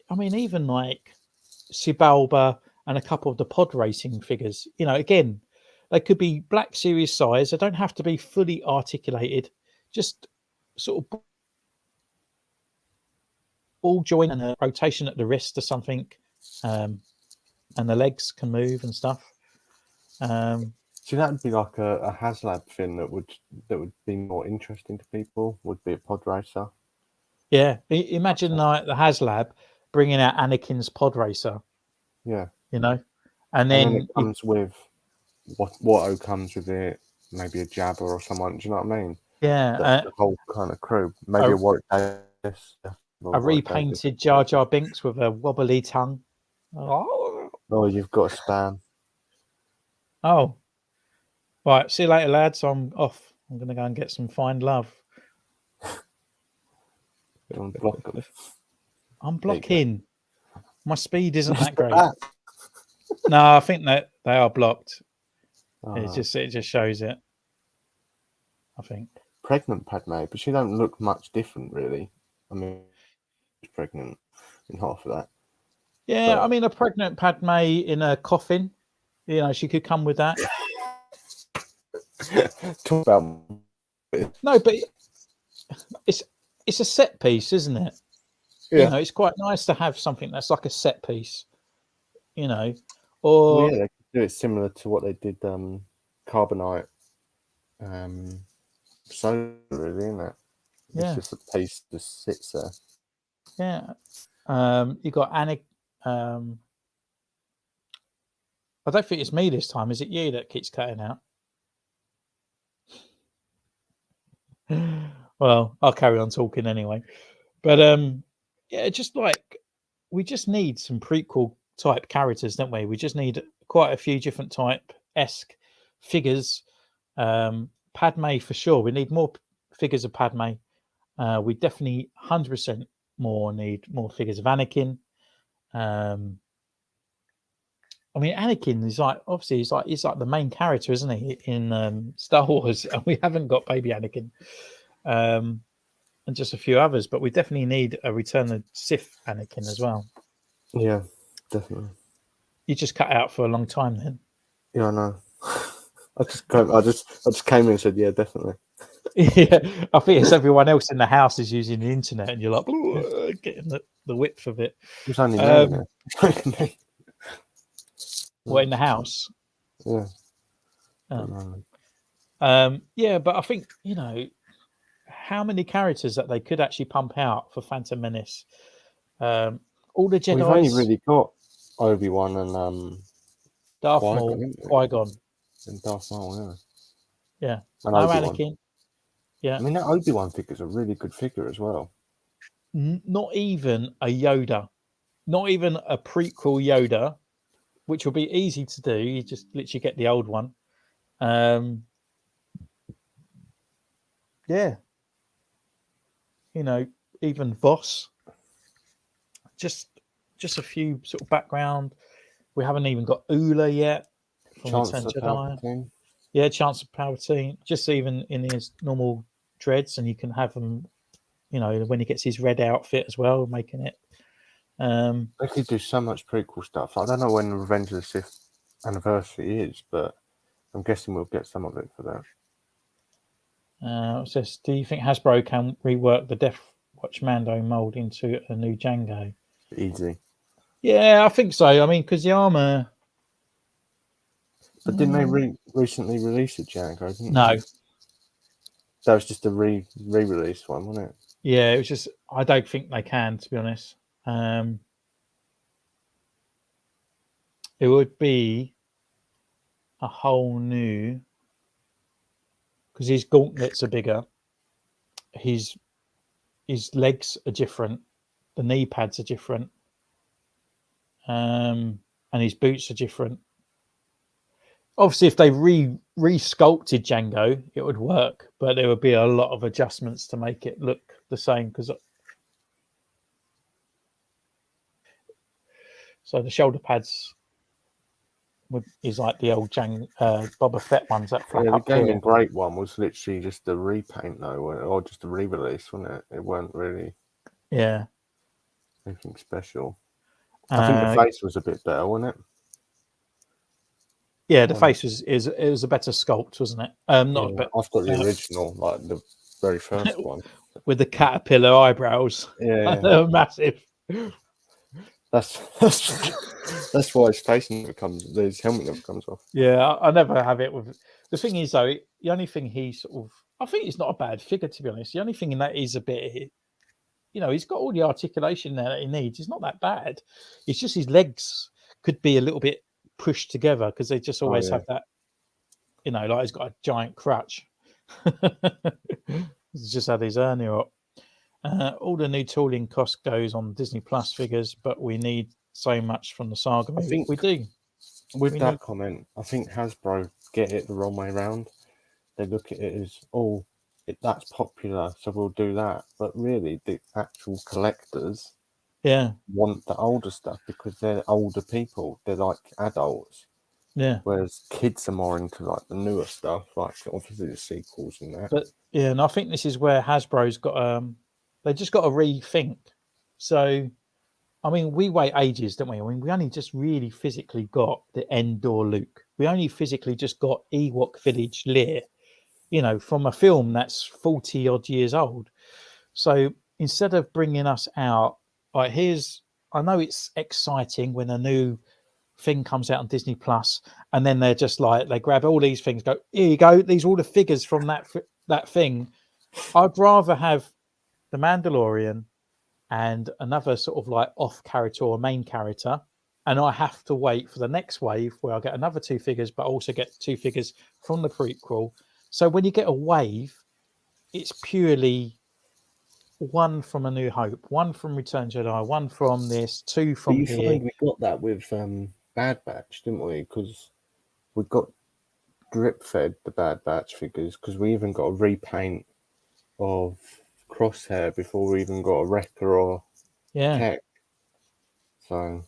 I mean, even like Sibalba and a couple of the pod racing figures. You know, again, they could be Black Series size. They don't have to be fully articulated. Just sort of ball joint and a rotation at the wrist or something, and the legs can move and stuff. See, that would be like a Haslab thing that would be more interesting to people. Would be a pod racer. Yeah, imagine like the Haslab bringing out Anakin's pod racer. Yeah, you know, and then it comes with Watto comes with it. Maybe a Jabba or someone. Do you know what I mean? Yeah, the whole kind of crew. Maybe a Warwick Davis. A repainted Jar Jar Binks with a wobbly tongue. Oh, you've got a spam. Oh, right. See you later, lads. I'm off. I'm going to go and get some Find Love. I'm blocking. My speed isn't that great. No, I think that they are blocked. It just shows it. I think. Pregnant Padme, but she don't look much different, really. I mean, she's pregnant in half of that. Yeah, I mean, a pregnant Padme in a coffin. You know, she could come with that. Talk about no, but it's a set piece, isn't it? Yeah. You know, it's quite nice to have something that's like a set piece. You know, Or yeah, they could do it similar to what they did Carbonite solar, really, isn't it? It's yeah, just a piece that just sits there. yeah. You got Anik. I don't think it's me this time. Is it you that keeps cutting out? Well, I'll carry on talking anyway. But yeah, just like we just need some prequel type characters, don't we? We just need quite a few different type esque figures. Padme for sure. We need more figures of Padme. We definitely 100% more need more figures of Anakin. I mean, Anakin is like obviously he's like the main character, isn't he, in Star Wars? And we haven't got baby Anakin, and just a few others, but we definitely need a Return of Sith Anakin as well. Yeah, definitely. You just cut out for a long time then. Yeah, I know. I just came in and said, yeah, definitely. Yeah, I think it's everyone else in the house is using the internet, and you're like getting the width of it. It's only me, isn't it? What in the house? Yeah. Yeah, but I think how many characters that they could actually pump out for Phantom Menace. All the Jedi. We've only really got Obi-Wan and Darth Maul, Qui-Gon. And Darth Maul, yeah. And No Obi-Wan. Anakin. Yeah. I mean, that Obi-Wan figure's a really good figure as well. Not even a Yoda. Not even a prequel Yoda, which will be easy to do. You just literally get the old one. Yeah. Even Voss. Just a few sort of background. We haven't even got Ula yet from Return of Jedi. Yeah, Chance of Palpatine. Just even in his normal dreads, and you can have him, when he gets his red outfit as well, making it. They could do so much prequel stuff. I don't know when Revenge of the Sith anniversary is, but I'm guessing we'll get some of it for that. It says, do you think Hasbro can rework the Death Watch Mando mold into a new Django? Easy. Yeah, I think so. I mean, because the armor. But didn't they recently release a Django? No. That was just a re-release one, wasn't it? Yeah, it was just. I don't think they can, to be honest. It would be a whole new. Because his gauntlets are bigger. His legs are different. The knee pads are different. And his boots are different. Obviously, if they re-sculpted Django, it would work, but there would be a lot of adjustments to make it look the same. So the shoulder pads is like the old Boba Fett ones that flap up. The Gaming Great one was literally just a repaint, though, or just a re-release, wasn't it? It weren't really anything special. I think the face was a bit better, wasn't it? Yeah, the face was a better sculpt, wasn't it? I've got the original, like the very first one, with the caterpillar eyebrows. Yeah, they were massive. That's why his face never comes. His helmet never comes off. Yeah, I never have it with. The thing is, though, the only thing he sort of, I think he's not a bad figure, to be honest. The only thing in that is a bit, he's got all the articulation there that he needs. It's not that bad. It's just his legs could be a little bit pushed together because they just always have that, like he's got a giant crutch. He's just had his hernia up. All the new tooling cost goes on Disney Plus figures, but we need so much from the saga movie. I think we do. With that comment, I think Hasbro get it the wrong way around. They look at it as, that's popular, so we'll do that. But really, the actual collectors want the older stuff because they're older people. They're like adults. Yeah. Whereas kids are more into like the newer stuff, like obviously the sequels and that. But yeah, and I think this is where Hasbro's got they just got to rethink. So, I mean, we wait ages, don't we? I mean, we only just really physically got the Endor Luke. We only physically just got Ewok Village Lear, from a film that's 40 odd years old. So instead of bringing us out, I know it's exciting when a new thing comes out on Disney Plus, and then they're just like, they grab all these things, go, here you go, these are all the figures from that thing. I'd rather have the Mandalorian and another sort of like off character or main character, and I have to wait for the next wave where I get another 2 figures, but also get 2 figures from the prequel. So when you get a wave, it's purely 1 from A New Hope, 1 from Return Jedi, 1 from this, 2 from you here. find we got that with Bad Batch, didn't we? Because we got drip fed the Bad Batch figures, because we even got a repaint of Crosshair before we even got a Wrecker or Tech. So,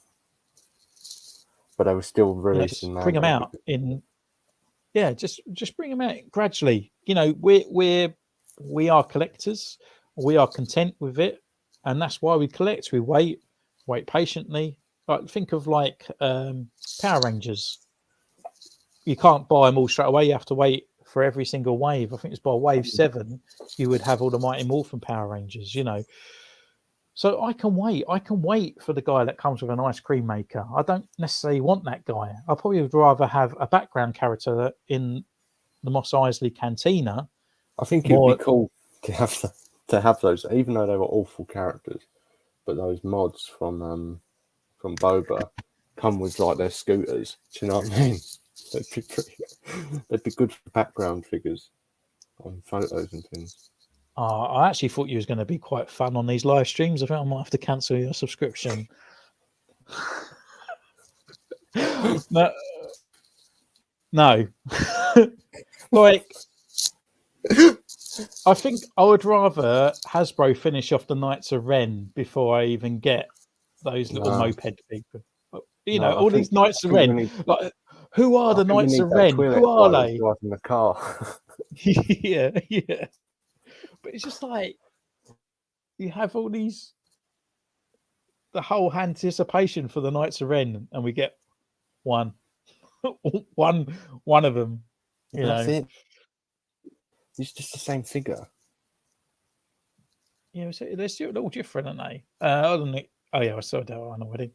but they were still releasing. Let's bring them out in. Yeah, just bring them out gradually. You know, we are collectors. We are content with it, and that's why we collect. We wait patiently. Like, think of like Power Rangers. You can't buy them all straight away. You have to wait for every single wave. I think it's by wave 7 you would have all the Mighty Morphin Power Rangers. You know, so I can wait. I can wait for the guy that comes with an ice cream maker. I don't necessarily want that guy. I probably would rather have a background character in the Mos Eisley Cantina. I think it would be cool to have those, even though they were awful characters. But those mods from Boba come with like their scooters. Do you know what I mean? They'd be good for background figures on photos and things. I actually thought you was going to be quite fun on these live streams. I think I might have to cancel your subscription. No. Like, I think I would rather Hasbro finish off the Knights of Ren before I even get those little moped people. You know, all these Knights of Ren. Like, who are the Knights of Ren? Who are they? Driving the car. yeah. But it's just like, you have all these, the whole anticipation for the Knights of Ren, and we get one of them. That's it. It's just the same figure. Yeah, so they're still a little different, aren't they? Oh yeah, I saw that one already.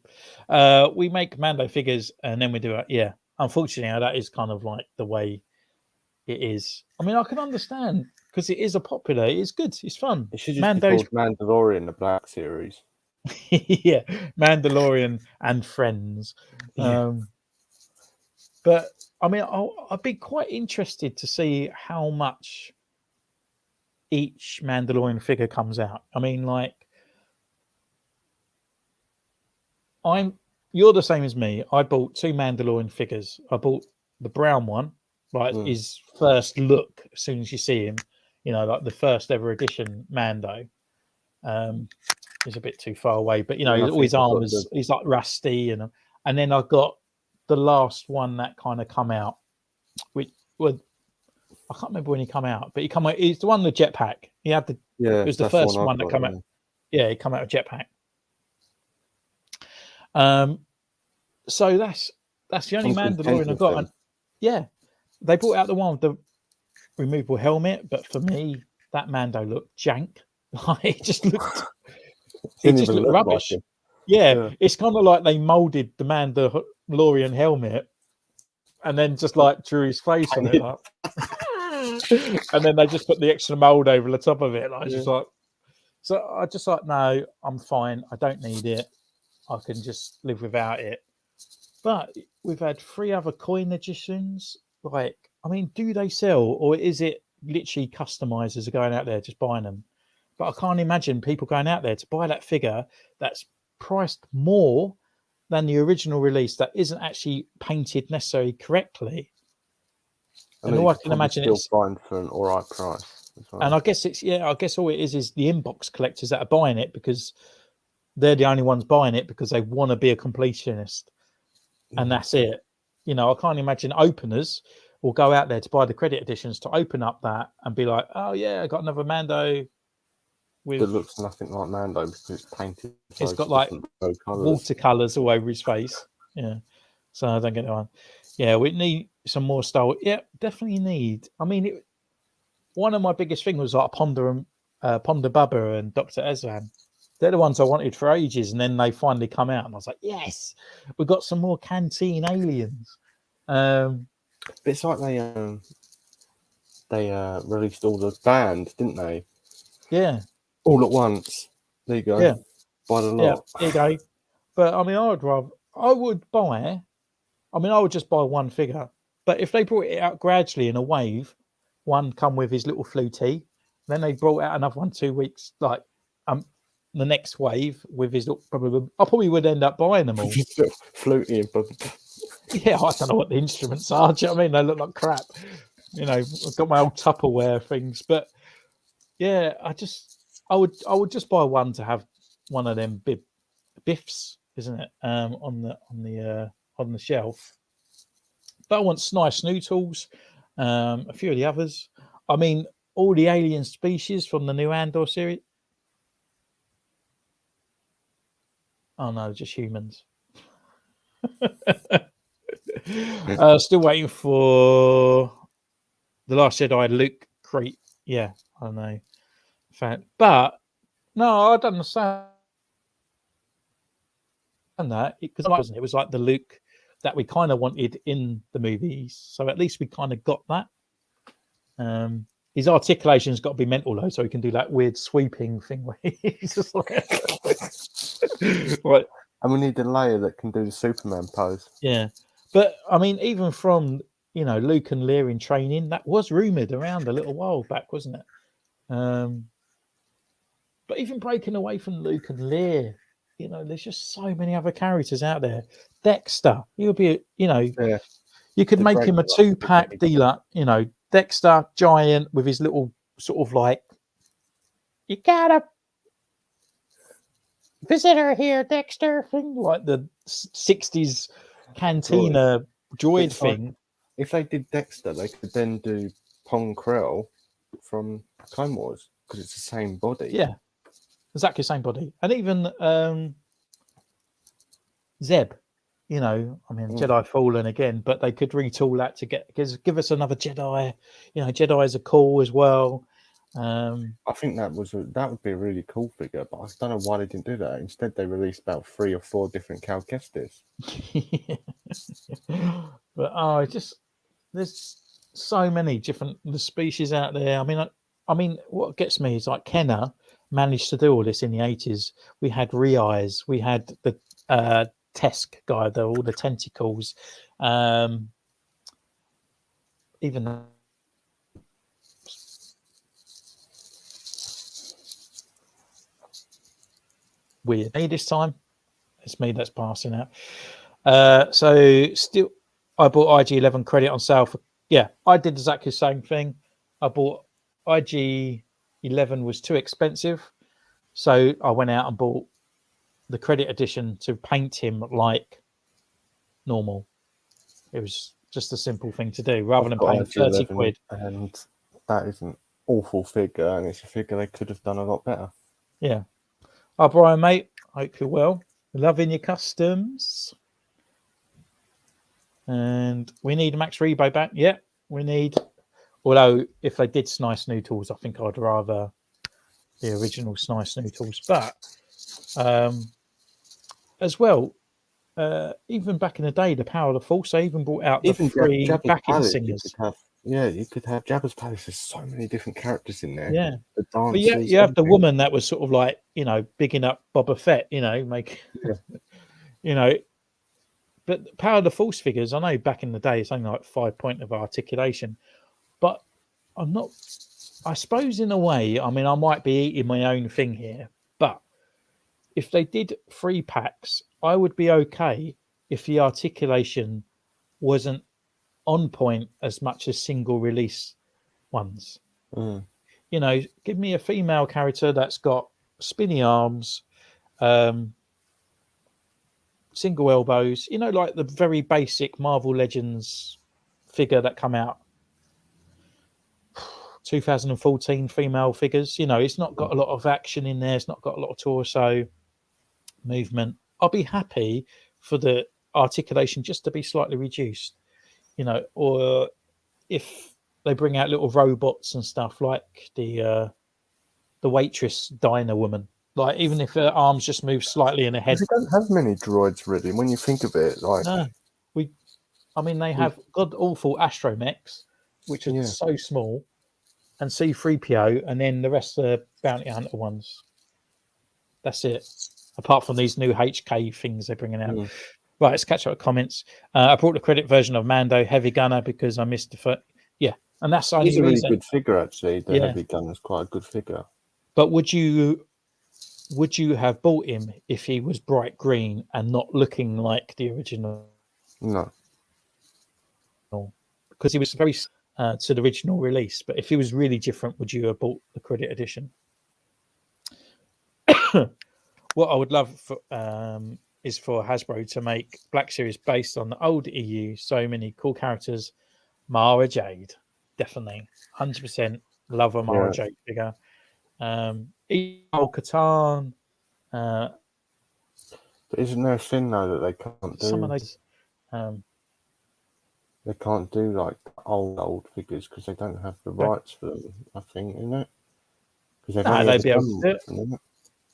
We make Mando figures and then we do it. Yeah, unfortunately, that is kind of like the way it is. I mean, I can understand because it is a popular. It's good. It's fun. It should just be called Mandalorian, the Black Series. Yeah, Mandalorian and Friends. Yeah. But I mean, I'd be quite interested to see how much each Mandalorian figure comes out. I mean, like, you're the same as me. I bought 2 Mandalorian figures. I bought the brown one, like his first look as soon as you see him, you know, like the first ever edition Mando. He's a bit too far away, but you know, all his armors, he's like rusty, and then I got the last one that kind of come out, which was, I can't remember when he come out, but he's the one with the jetpack. He had it was the first one that come out. Yeah, he come out with jetpack. So that's the only Mandalorian I've got. And, yeah, they brought out the one with the removable helmet, but for me, that Mando looked jank. It just looked rubbish. Like yeah, it's kind of like they molded the Mandalorian helmet and then just like drew his face on it, like, and then they just put the extra mold over the top of it. Like, just like, so I just like, no, I'm fine. I don't need it. I can just live without it. But we've had 3 other coin editions. Like, I mean, do they sell, or is it literally customizers are going out there just buying them? But I can't imagine people going out there to buy that figure that's priced more than the original release that isn't actually painted necessarily correctly. And all I can imagine it's buying for an all right price. Well. And I guess I guess all it is the inbox collectors that are buying it because they're the only ones buying it because they want to be a completionist. And that's it. You know, I can't imagine openers will go out there to buy the credit editions to open up that and be like, oh yeah, I got another Mando. That looks nothing like Mando because it's painted. It's got like watercolors all over his face. Yeah. So I don't get that one. Yeah, we need some more Star Wars. Yeah, definitely need. I mean, one of my biggest things was like Ponda Bubba and Dr. Ezran. They're the ones I wanted for ages, and then they finally come out, and I was like, yes, we've got some more canteen aliens. But it's like they released all the band, didn't they? Yeah, All at once. There you go. Yeah. Buy the yeah, lot. there you go. But I mean, I would just buy one figure. But if they brought it out gradually in a wave, one come with his little flutie, then they brought out another one 2 weeks, like the next wave with his little, I probably would end up buying them all. Fluty and Yeah, I don't know what the instruments are. Do you know what I mean? They look like crap. You know, I've got my old Tupperware things, but yeah, I would just buy one to have one of them biffs, isn't it? On the shelf. But I want nice noodles, a few of the others. I mean, all the alien species from the new Andor series. Oh no, just humans. Still waiting for the Last Jedi Luke crate. Yeah, I know. But no, I don't understand that because it was like the Luke that we kind of wanted in the movies. So at least we kind of got that. His articulation's got to be mental though, so he can do that weird sweeping thing where he's just like, right. And we need a layer that can do the Superman pose. Yeah, but I mean, even from Luke and Leia in training, that was rumored around a little while back, wasn't it? But even breaking away from Luke and Leia, there's just so many other characters out there. Dexter, he'll be, Yeah. you could make him a 2-pack dealer, Dexter, giant with his little sort of like, you got a visitor here, Dexter, thing, like the 60s cantina droid thing. Like, if they did Dexter, they could then do Pong Krell from Clone Wars because it's the same body. Yeah, exactly the same body. And even Zeb, Jedi Fallen again, but they could retool that to give us another Jedi. Jedis are cool as well. I think that would be a really cool figure, but I don't know why they didn't do that. Instead, they released about 3 or 4 different Cal Kestis. But there's so many different species out there. I mean, what gets me is like Kenner managed to do all this in the 80s. We had Re-Eyes, we had the Tesk guy, all the tentacles, even weird. Me this time, it's me that's passing out. So still, I bought IG-11 credit on sale for. Yeah, I did exactly the same thing. I bought IG-11 was too expensive, so I went out and bought the credit edition to paint him like normal. It was just a simple thing to do rather than paying 30 quid. And that is an awful figure, and it's a figure they could have done a lot better. Yeah. Hi, Brian, mate. Hope you're well. Loving your customs. And we need Max Rebo back. Yeah, we need. Although, if they did Snice Noodles, I think I'd rather the original Snice Noodles. But as well, even back in the day, the Power of the Force, they even brought out the free backing singers. You could have Jabba's Palace. There's so many different characters in there. Yeah. The dancers, but you have the woman that was sort of like, bigging up Boba Fett, But Power of the Force figures, I know back in the day, it's only like 5 point of articulation. But I suppose in a way, I might be eating my own thing here. But if they did 3 packs, I would be okay if the articulation wasn't on point as much as single release ones. Give me a female character that's got spinny arms, single elbows, like the very basic Marvel Legends figure that come out 2014 female figures. It's not got a lot of action in there, it's not got a lot of torso movement. I'll be happy for the articulation just to be slightly reduced, or if they bring out little robots and stuff like the waitress diner woman, Like even if her arms just move slightly in her head. They don't have many droids really. When you think of it, like No, they have god awful astromechs, which are so small, and C3PO, and then the rest are bounty hunter ones. That's it. Apart from these new HK things they're bringing out. Right, let's catch up with comments. I brought the credit version of Mando Heavy Gunner because I missed the and that's the only reason. He's a really good figure actually. The Heavy Gunner's quite a good figure. But would you have bought him if he was bright green and not looking like the original? No, because he was very to the original release. But if he was really different, would you have bought the credit edition? What I would love for, is for Hasbro to make Black Series based on the old EU. So many cool characters. Mara Jade, definitely, 100% love a Mara Jade figure. Katan. But isn't there a thing though that they can't do? Some of those. They can't do like old figures because they don't have the rights for them. I think, isn't it? Because they'd be able to do it.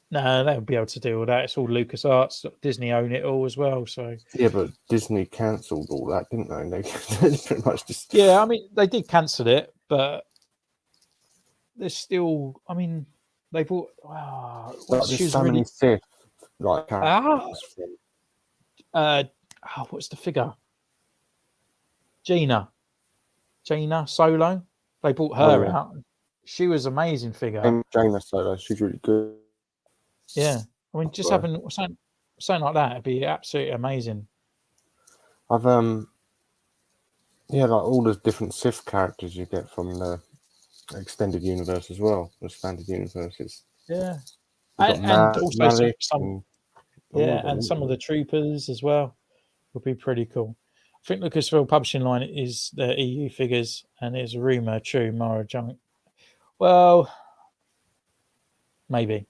No, they would be able to do all that. It's all LucasArts. Disney own it all as well. So yeah, but Disney cancelled all that, didn't they? They pretty much just I mean, they did cancel it, but there's still. I mean, they bought. there's so many Sith like characters. What's the figure? Gina Solo. They bought her out. She was an amazing figure. Jaina Solo, she's really good. Yeah, I mean, just having something like that would be absolutely amazing. I've like all the different Sith characters you get from the extended universe as well, the standard universes. Yeah, and also some of the troopers as well would be pretty cool. I think Lucasfilm publishing line is the EU figures, and there's a rumor true Mara junk. Well, maybe.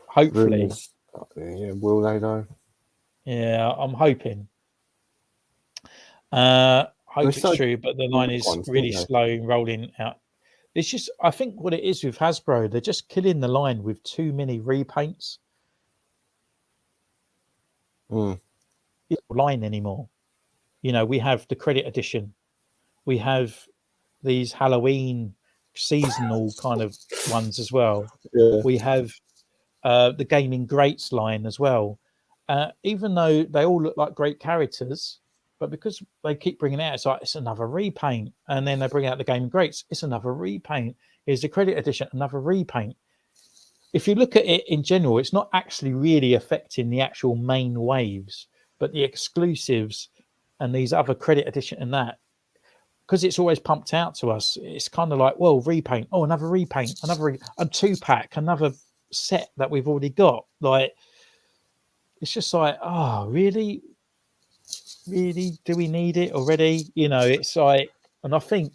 Hopefully. Rumors. Yeah, will they though? Yeah, I'm hoping. Hope it's true, but the line is really slow rolling out. It's just, I think what it is with Hasbro, they're just killing the line with too many repaints. Line anymore. You know, we have the credit edition. We have these Halloween seasonal kind of ones as well. Yeah. We have the Gaming Greats line as well. Even though they all look like great characters, but because they keep bringing it out, it's like it's another repaint. And then they bring out the Gaming Greats, it's another repaint. Here's the credit edition, another repaint. If you look at it in general, it's not actually really affecting the actual main waves, but the exclusives and these other credit edition and that, because it's always pumped out to us, it's kind of like, well, repaint, another repaint, a 2-pack, another set that we've already got. Like, it's just like, really do we need it already? You know, it's like, and I think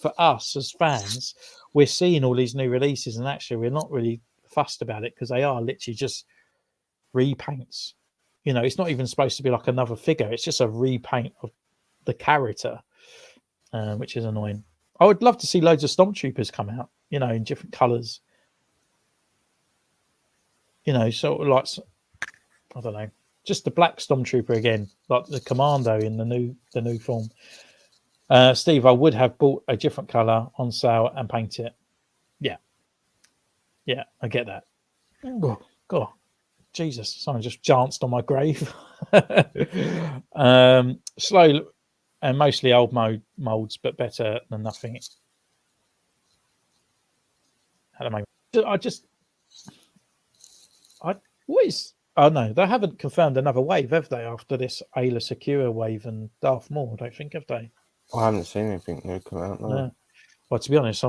for us as fans, we're seeing all these new releases, and actually we're not really fussed about it because they are literally just repaints. You know, it's not even supposed to be like another figure, it's just a repaint of the character, which is annoying. I would love to see loads of Stormtroopers come out, you know, in different colors. You know, sort of like, I don't know, just the black Stormtrooper again, like the Commando in the new form. Steve, I would have bought a different color on sale and paint it. Yeah, I get that. Oh, God, Jesus, someone just danced on my grave. Slow and mostly old molds, but better than nothing. Oh no, they haven't confirmed another wave, have they? After this Ayla Secure wave and Darth Maul, I don't think, have they? I haven't seen anything new come out. No. Well, to be honest,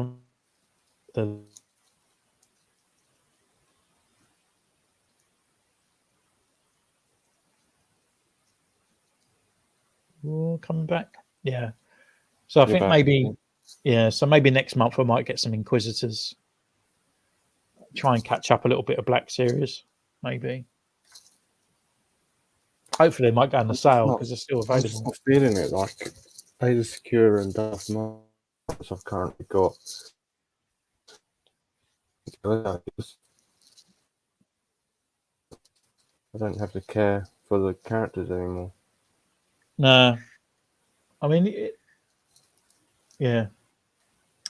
coming back. Yeah. So I think so maybe next month I might get some Inquisitors. Try and catch up a little bit of Black Series, maybe. Hopefully they might go on the sale because they're still available. I'm not feeling it like Ayla Secure and Darth Maul I've currently got. I don't have to care for the characters anymore. No, I mean, yeah,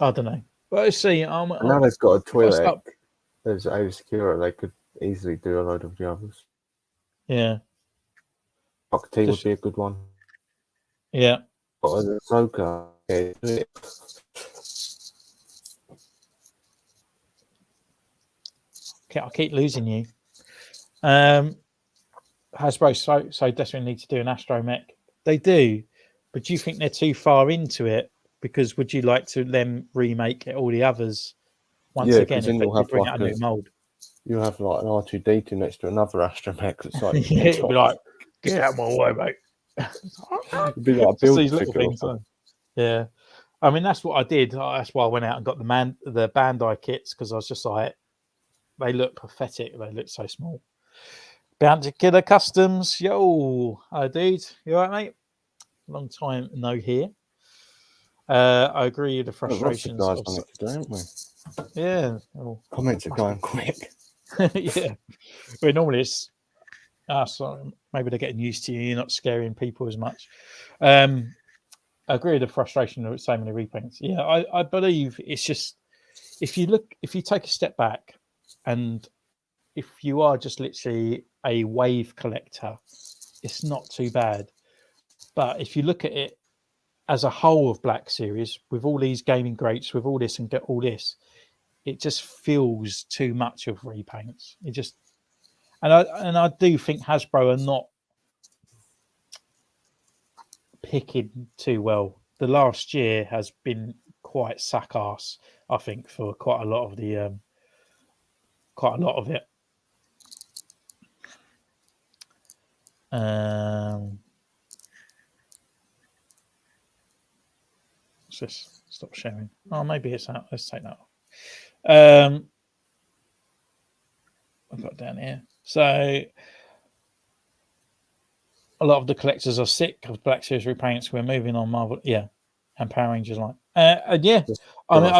I don't know. But let's see. And now they've got a if I Twi'lek. start, There's a Secura. They could easily do a load of the others. yeah, Fuck T would just be a good one. yeah. But as Ahsoka, yeah, I keep losing you. Hasbro so desperately need to do an astromech. They do, but do you think they're too far into it? Because would you like to them remake all the others once yeah, again because if then they you'll do have bring out a new mold? you'll have like an R2D2 next to another astromech that's like Yeah, on it'd be top. like, get out of my way, mate. It'd be like a Just build these little figure or things. something. Yeah, I mean that's what I did. That's why I went out and got the Bandai kits because I was just like, they look pathetic. They look so small. Bounty Killer Customs, yo, hi dude, you alright, mate? Long time no here. I agree with the Lots of frustrations guys of on it today, haven't we? yeah. Oh, Comments are going quick. yeah. Well, normally it's sorry, maybe they're getting used to you. You're not scaring people as much. I agree with the frustration of so many reprints. Yeah, I believe it's just if you take a step back and if you are just literally a wave collector, it's not too bad. But if you look at it as a whole of Black Series, with all these gaming greats, with all this and get all this, it just feels too much of repaints. It just and I do think Hasbro are not picking too well. The last year has been quite sack ass, I think, for quite a lot of it. Let's just stop sharing. Oh, maybe it's out. Let's take that off. I've got down here. So a lot of the collectors are sick of Black Series repaints. We're moving on Marvel. Yeah. And Power Rangers like. And yeah. I mean,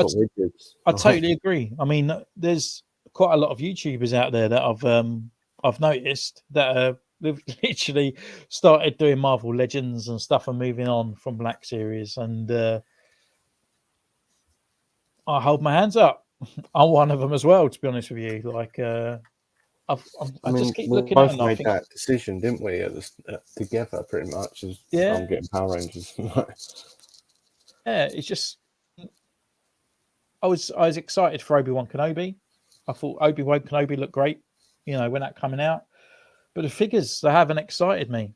I totally agree. I mean, there's quite a lot of YouTubers out there that I've noticed that they've literally started doing Marvel Legends and stuff and moving on from Black Series. And I hold my hands up. I'm one of them as well, to be honest with you. Like, I just keep looking at them. it. We both made that decision, didn't we? Together, pretty much. As I'm getting Power Rangers. Yeah, it's just I was excited for Obi-Wan Kenobi. I thought Obi-Wan Kenobi looked great, when that coming out. But the figures, they haven't excited me,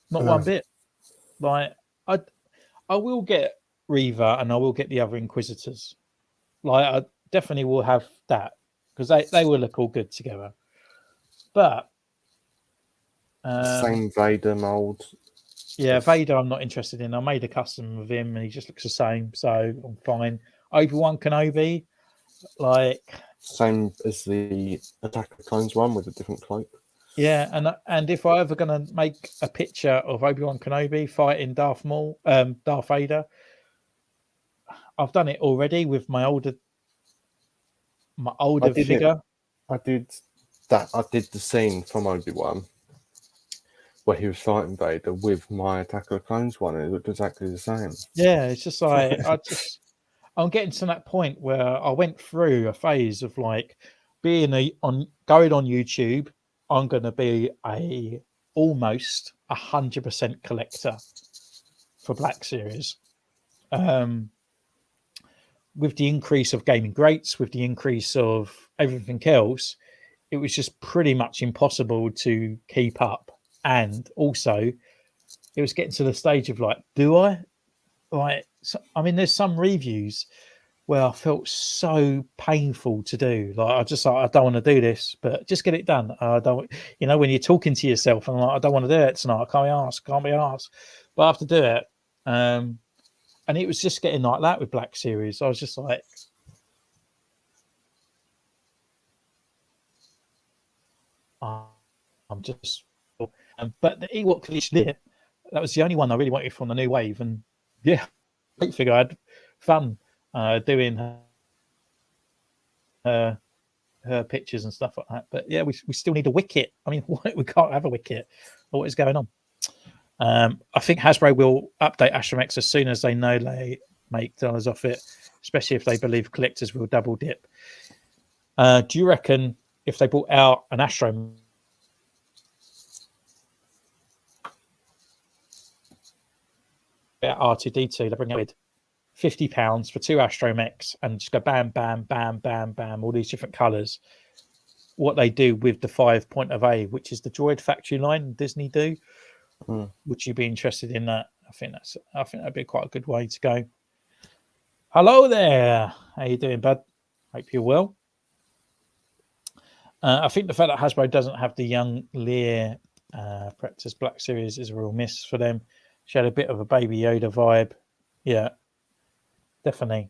not one bit. Like I will get Reva and I will get the other Inquisitors. Like I definitely will have that because they will look all good together. But same Vader mold. Yeah, Vader, I'm not interested in. I made a custom of him, and he just looks the same, so I'm fine. Obi-Wan Kenobi, like same as the Attack of the Clones one with a different cloak. Yeah, and if I ever gonna make a picture of Obi-Wan Kenobi fighting Darth Vader, I've done it already with my older figure. I did that. I did the scene from Obi-Wan where he was fighting Vader with my Attack of the Clones one, and it looked exactly the same. Yeah, it's just like I'm getting to that point where I went through a phase of like going on YouTube. I'm going to be almost 100% collector for Black Series. With the increase of gaming greats, with the increase of everything else, it was just pretty much impossible to keep up. And also, it was getting to the stage of like, do I? Like, I mean, there's some reviews where I felt so painful to do. Like, I don't want to do this, but just get it done. I don't, when you're talking to yourself and like, I don't want to do it tonight. I can't be asked, but I have to do it. And it was just getting like that with Black Series. I was just like, I'm just. But the Ewok Collision, that was the only one I really wanted from the new wave, and yeah, great figure. I had fun doing her pictures and stuff like that. But yeah, we still need a Wicket. I mean, we can't have a Wicket. What is going on? I think Hasbro will update Astro X as soon as they know they make dollars off it, especially if they believe collectors will double dip. Do you reckon if they brought out an Astro R2D2, they bring it with £50 for 2 Astromechs and just go bam, bam, bam, bam, bam, all these different colours. What they do with the 5.A, which is the Droid Factory line Disney do. Would you be interested in that? I think that'd be quite a good way to go. Hello there. How you doing, bud? Hope you're well. I think the fact that Hasbro doesn't have the young Lear Predators Black Series is a real miss for them. She had a bit of a Baby Yoda vibe. Yeah, definitely.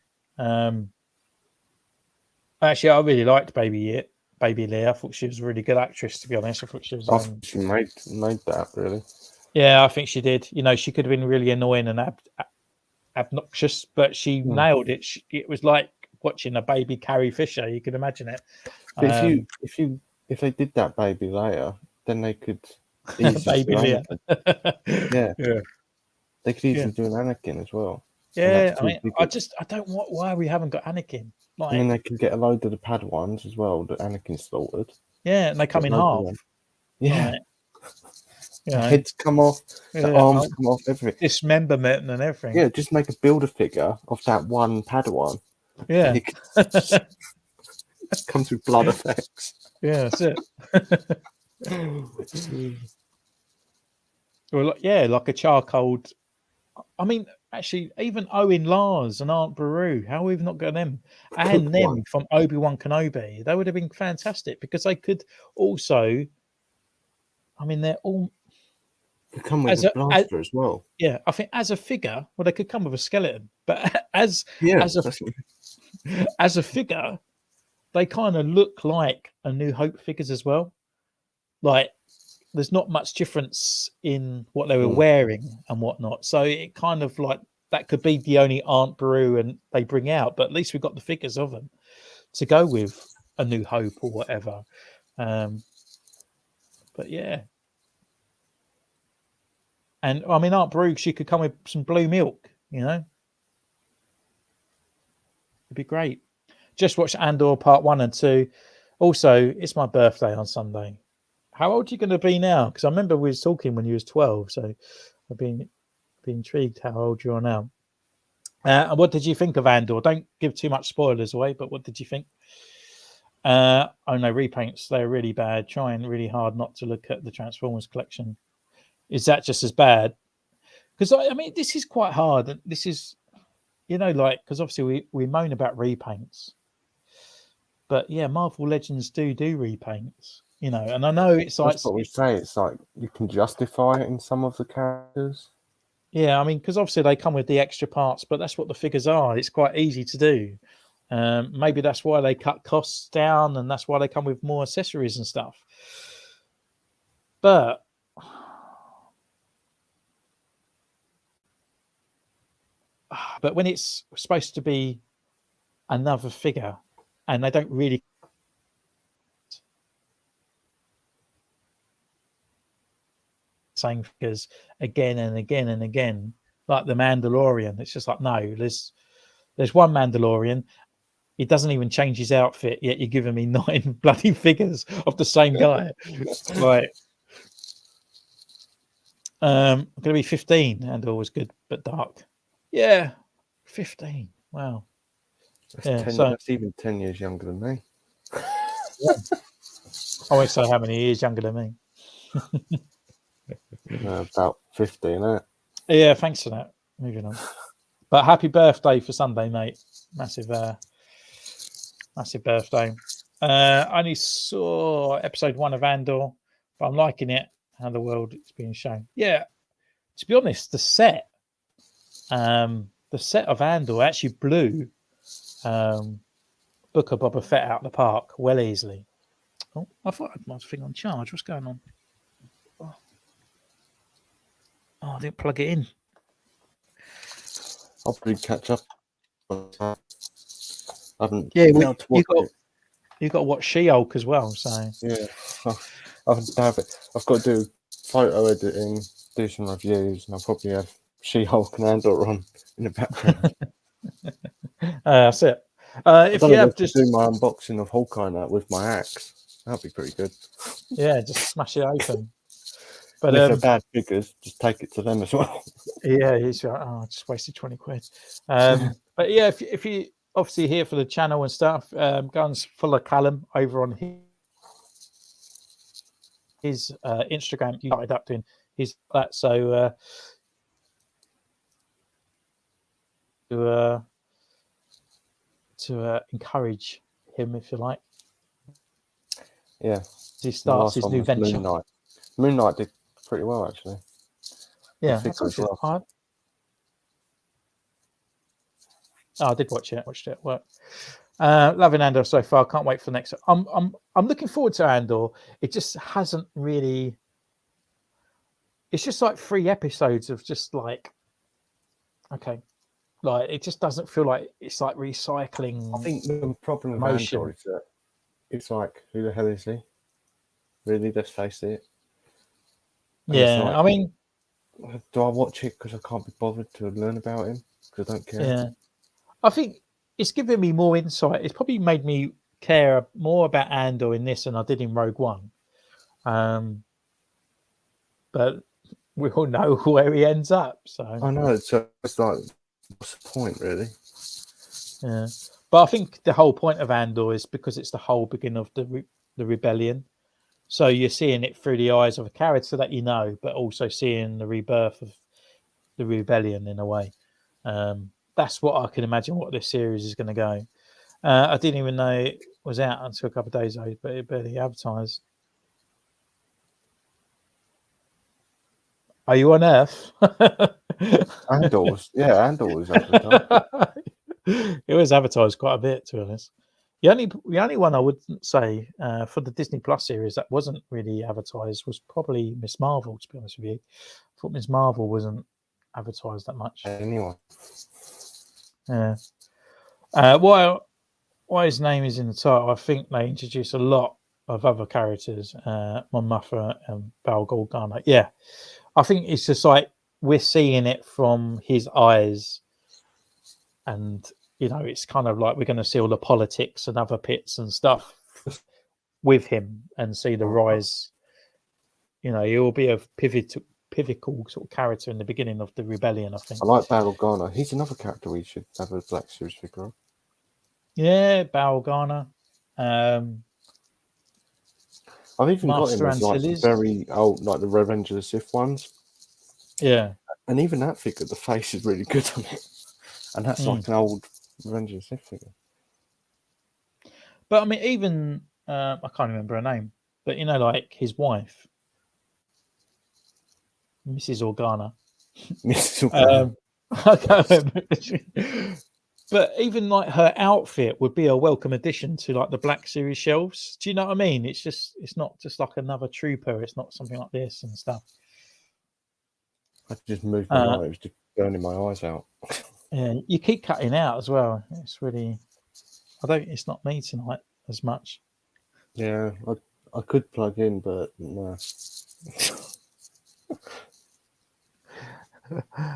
Actually, I really liked Baby Lear. I thought she was a really good actress, to be honest. I thought she was. She made that, really. Yeah, I think she did. You know, she could have been really annoying and obnoxious, but she nailed it. It was like watching a baby Carrie Fisher. You can imagine it. But if they did that Baby Leia, then they could easily Baby Leia. Yeah, yeah. They could easily do an Anakin as well. Yeah, I mean, I don't want why we haven't got Anakin. Like, I mean, they can get a load of the Padawans as well that Anakin slaughtered. Yeah, and they come in half. Yeah. Like, you know, heads come off, the arms come off, everything. Dismemberment and everything. Yeah, just make a Build-A-Figure of that one Padawan. Yeah. Comes with blood effects. Yeah, that's it. Well, yeah, like a charcoal. I mean, actually, even Owen Lars and Aunt Beru, how we've not got them, and them from Obi-Wan Kenobi, they would have been fantastic because they could also. I mean, they're all. They come with a blaster as well. Yeah, I think as a figure, well, they could come with a skeleton, but as a figure, they kind of look like a New Hope figures as well. Like, there's not much difference in what they were wearing and whatnot. So it kind of like that could be the only Aunt Beru and they bring out, but at least we've got the figures of them to go with a New Hope or whatever. But yeah. And I mean, Aunt Beru, she could come with some blue milk, you know? It'd be great. Just watch Andor Part 1 and 2. Also, it's my birthday on Sunday. How old are you going to be now? Because I remember we was talking when you was 12, so I've been intrigued how old you are now. And what did you think of Andor? Don't give too much spoilers away, but what did you think? Oh no, repaints, they're really bad. Trying really hard not to look at the Transformers collection. Is that just as bad? Because I mean, this is quite hard. This is, you know, like, because obviously we moan about repaints, but yeah, Marvel Legends do repaints, you know. And I know it's like that's what we say. It's like you can justify it in some of the characters. Yeah, I mean, because obviously they come with the extra parts, but that's what the figures are. It's quite easy to do. Maybe that's why they cut costs down, and that's why they come with more accessories and stuff. But when it's supposed to be another figure, and they don't really same figures again and again and again, like the Mandalorian, it's just like, no, there's one Mandalorian. He doesn't even change his outfit, yet you're giving me 9 bloody figures of the same guy. Right. I'm going to be 15, and always good, but dark. Yeah, 15. Wow. That's even 10 years younger than me. Yeah. I won't say how many years younger than me. About 15, isn't it? Yeah, thanks for that. Moving on. But happy birthday for Sunday, mate. Massive birthday. I only saw episode 1 of Andor, but I'm liking it, how the world is being shown. Yeah, to be honest, the set of Andor actually blew Book of Boba Fett out the park well easily. Oh, I thought I had my thing on charge. What's going on? Oh, I didn't plug it in. I'll probably catch up. I haven't. Yeah, you've got to watch She-Hulk as well. So Yeah, I've got to do photo editing, do some reviews, and I'll probably have She-Hulk and Andor on in the background. that's it. I If don't you know have if to just do my unboxing of Hawkeye now with my axe. That'd be pretty good. just smash it open. But And if they're bad figures, just take it to them as well. yeah, he's like, oh, I just wasted 20 quid. But yeah, if you obviously here for the channel and stuff, go and follow Callum over on his Instagram. You started up doing his that, so to encourage him, if you like. Yeah, He the starts last his one new was venture. Moon Knight. Moon Knight did pretty well, actually. Yeah, The figure as well. I did watch it. Watched it at work. Loving Andor so far. Can't wait for the next. I'm looking forward to Andor. It just hasn't really. It's just like 3 episodes of just like, okay, like it just doesn't feel like it's like recycling. I think the problem with emotion. Andor is that it's like, who the hell is he? Really, let's face it. And it's Yeah, like, I mean, do I watch it because I can't be bothered to learn about him? Because I don't care. yeah, I think it's given me more insight. It's probably made me care more about Andor in this than I did in Rogue One. But we all know where he ends up. So I know. So it's like, what's the point, really? yeah, but I think the whole point of Andor is because it's the whole beginning of the rebellion. So you're seeing it through the eyes of a character that you know, but also seeing the rebirth of the rebellion in a way. That's what I can imagine what this series is going to go. I didn't even know it was out until a couple of days ago, but it barely advertised. Are you on Earth? Andor's, yeah, Andor's advertised. It was advertised quite a bit, to be honest. The only one I wouldn't say for the Disney Plus series that wasn't really advertised was probably Miss Marvel. To be honest with you, I thought Miss Marvel wasn't advertised that much. Anyway, Yeah. Why his name is in the title? I think they introduce a lot of other characters, Mon Mothma and Bail Organa. Yeah, I think it's just like we're seeing it from his eyes, and it's kind of like we're going to see all the politics and other pits and stuff with him and see the rise. He will be a pivotal sort of character in the beginning of the rebellion, I think. I like Bail Organa. He's another character we should have a Black Series figure of. Yeah, Bail Organa. I've even Master got him as like Antilles. very old, like the Revenge of the Sith ones. Yeah. And even that figure, the face is really good on it. And that's like an old Revenge of the Sith figure. But I mean, even I can't remember her name, but like his wife, Mrs. Organa. Mrs. Organa. I can't remember. But even like her outfit would be a welcome addition to like the Black Series shelves. Do you know what I mean? It's not just like another trooper. It's not something like this and stuff. I just moved my eye. It was just burning my eyes out. Yeah, you keep cutting out as well. It's really, it's not me tonight as much. Yeah, I could plug in, but no.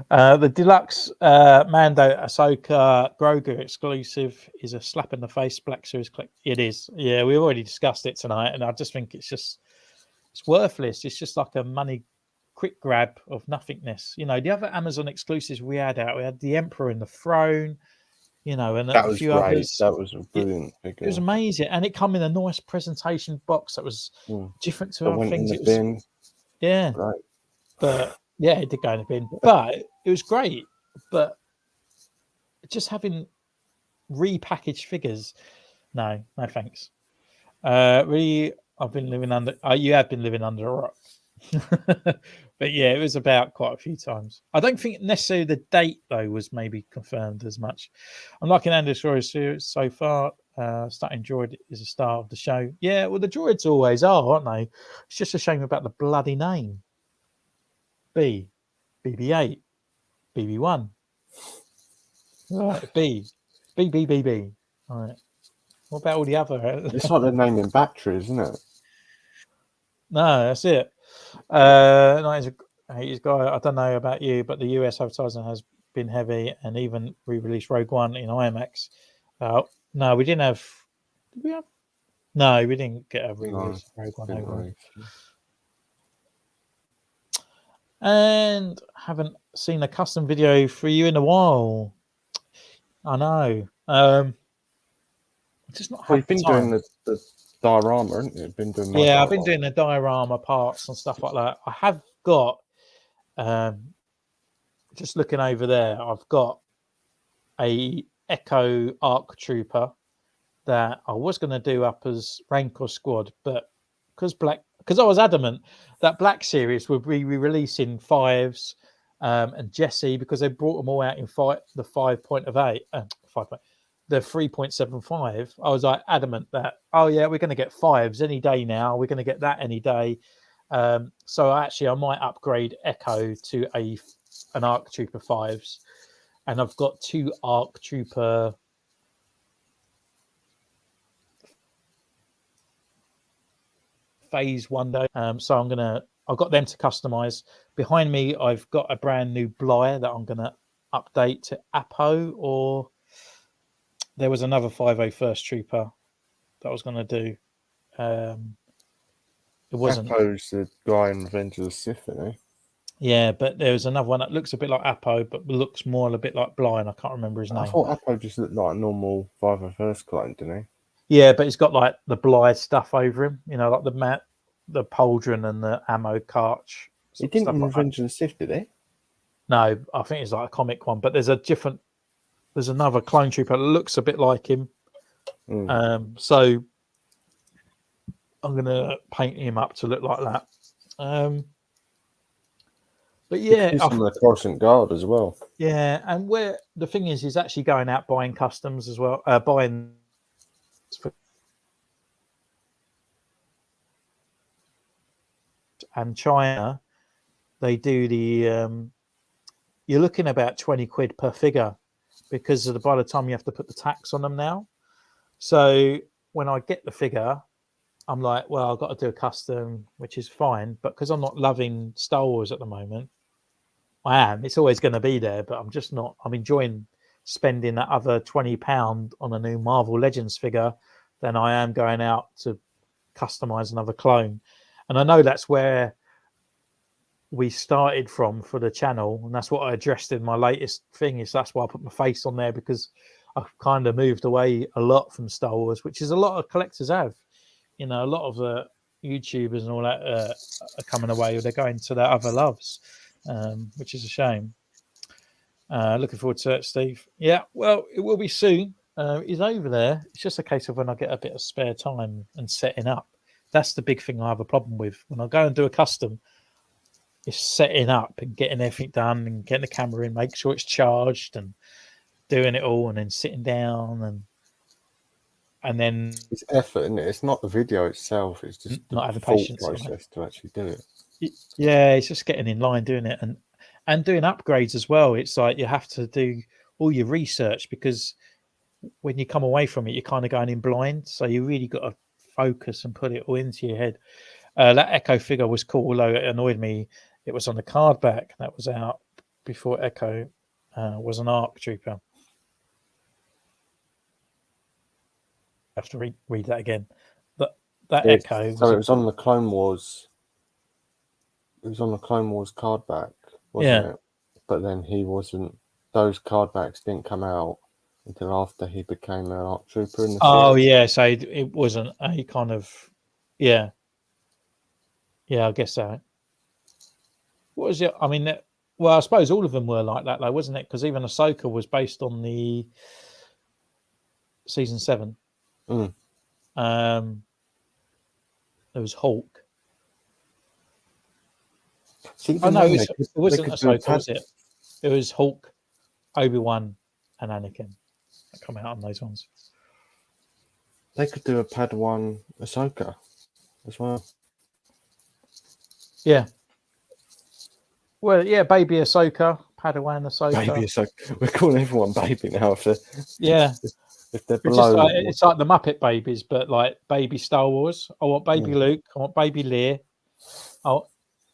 The deluxe Mando Ahsoka Grogu exclusive is a slap in the face Black Series collect. It is. Yeah, we already discussed it tonight, and I just think it's worthless. It's just like a money quick grab of nothingness. The other Amazon exclusives we had the Emperor and the Throne, and that a was few great. others. That was a brilliant figure. It was amazing, and it come in a nice presentation box that was different to other things. It was, yeah, right. But yeah, it did go in the bin. But it was great. But just having repackaged figures, no thanks. Really, I've been living under. You have been living under a rock. But yeah, it was about quite a few times. I don't think necessarily the date though was maybe confirmed as much. I'm liking Andor's series so far. Starting droid is the star of the show. Yeah, well the droids always are, aren't they? It's just a shame about the bloody name. B, BB-8, BB-1. Right, B. All right. What about all the other? It's like they're naming batteries, isn't it? No, that's it. No, he's a guy. I don't know about you, but the US advertising has been heavy, and even re-released Rogue One in IMAX. No, we didn't have. Did we have? No, we didn't get a re-release of Rogue One over. And haven't seen a custom video for you in a while. I know. Just not. Well, you've been doing the diorama, haven't you? Been doing yeah, I've been doing the diorama parts and stuff like that. I have got. Just looking over there, I've got a Echo Arc Trooper that I was going to do up as Rancor Squad, but because I was adamant that Black Series would be releasing 5s and Jesse, because they brought them all out in the 5.8, the 3.75. I was like adamant that, oh yeah, we're going to get 5s any day now. We're going to get that any day. So actually, I might upgrade Echo to an Arc Trooper 5s, and I've got 2 Arc Trooper Phase 1 day. So I've got them to customize. Behind me, I've got a brand new Bly that I'm gonna update to Apo, or there was another 501st Trooper that I was gonna do. It wasn't. Apo's the guy in Revenge of the Sith, isn't he? Yeah, but there was another one that looks a bit like Apo, but looks more a bit like Bly, and I can't remember his name. I thought Apo just looked like a normal 501st clone, didn't he? Yeah, but he's got like the Bly stuff over him, like the pauldron and the ammo cartridge. He didn't in Revenge of the Sith, did he? No, I think it's like a comic one, but there's another clone trooper that looks a bit like him. So I'm gonna paint him up to look like that. But yeah, he's from the Coruscant Guard as well. Yeah, and where the thing is, he's actually going out buying customs as well, buying. And China, they do the. You're looking about 20 quid per figure, because by the time you have to put the tax on them now. So when I get the figure, I'm like, well, I've got to do a custom, which is fine. But because I'm not loving Star Wars at the moment, I am. It's always going to be there, but I'm just not. I'm enjoying spending that other £20 on a new Marvel Legends figure than I am going out to customize another clone. And I know that's where we started from for the channel, and that's what I addressed in my latest thing. That's why I put my face on there, because I've kind of moved away a lot from Star Wars, which is a lot of collectors have. A lot of the YouTubers and all that are coming away. They're going to their other loves, which is a shame. Looking forward to it, Steve. Yeah, well, it will be soon. He's over there. It's just a case of when I get a bit of spare time and setting up. That's the big thing I have a problem with. When I go and do a custom, it's setting up and getting everything done and getting the camera in, make sure it's charged and doing it all, and then sitting down and then it's effort, isn't it? It's not the video itself. It's just not having patience process to actually do it. Yeah, it's just getting in line, doing it, and doing upgrades as well. It's like you have to do all your research, because when you come away from it, you're kind of going in blind. So you really got to focus and put it all into your head. That Echo figure was cool, although it annoyed me. It was on the card back that was out before Echo was an Arc Trooper. I have to read that again. Echo. So it was on the Clone Wars. It was on the Clone Wars card back, wasn't it? But then he wasn't. Those card backs didn't come out until after he became an Arc Trooper in the series. Yeah, so it wasn't a kind of, yeah, I guess so. What was it? I mean, I suppose all of them were like that, though, wasn't it? Because even Ahsoka was based on the season 7. There was Hulk. It wasn't Ahsoka, was it? It was Hulk, Obi-Wan, and Anakin that come out on those ones. They could do a Padawan Ahsoka as well. Yeah. Well, yeah, baby Ahsoka, Padawan Ahsoka. Baby Ahsoka. We're calling everyone baby now. Yeah. if they're It's just below, like it's like the Muppet Babies, but like baby Star Wars. I want baby Luke. I want baby Leia. I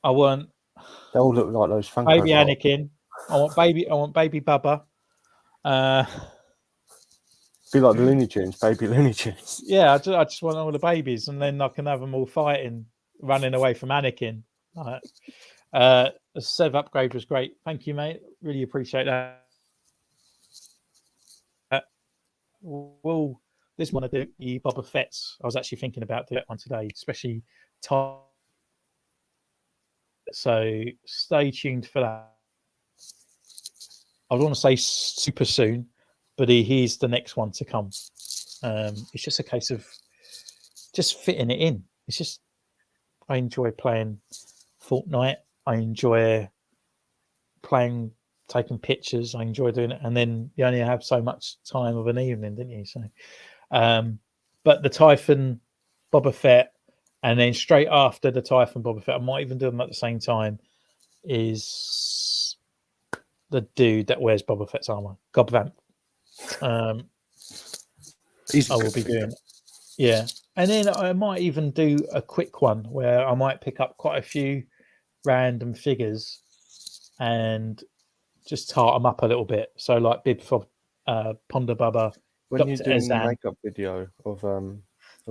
want they all look like those Funko baby Pops. Anakin. I want baby Bubba. Be like the Looney Tunes, baby Looney Tunes. Yeah, I just want all the babies, and then I can have them all fighting, running away from Anakin. The Sev upgrade was great. Thank you, mate. Really appreciate that. Well, this one I do the Boba Fett's. I was actually thinking about doing that one today, especially time. So stay tuned for that. I want to say super soon, but he's the next one to come. It's just a case of just fitting it in. It's just I enjoy playing Fortnite. I enjoy playing, taking pictures. I enjoy doing it, and then you only have so much time of an evening, didn't you? So, but the Typhon Boba Fett, and then straight after the Typhon Boba Fett, I might even do them at the same time. Is the dude that wears Boba Fett's armor, Gob Vamp. I will be doing, yeah, and then I might even do a quick one where I might pick up quite a few random figures and just tart them up a little bit. So like Bib for Ponda Bubba, When you're Dr. doing the Ezan. makeup video of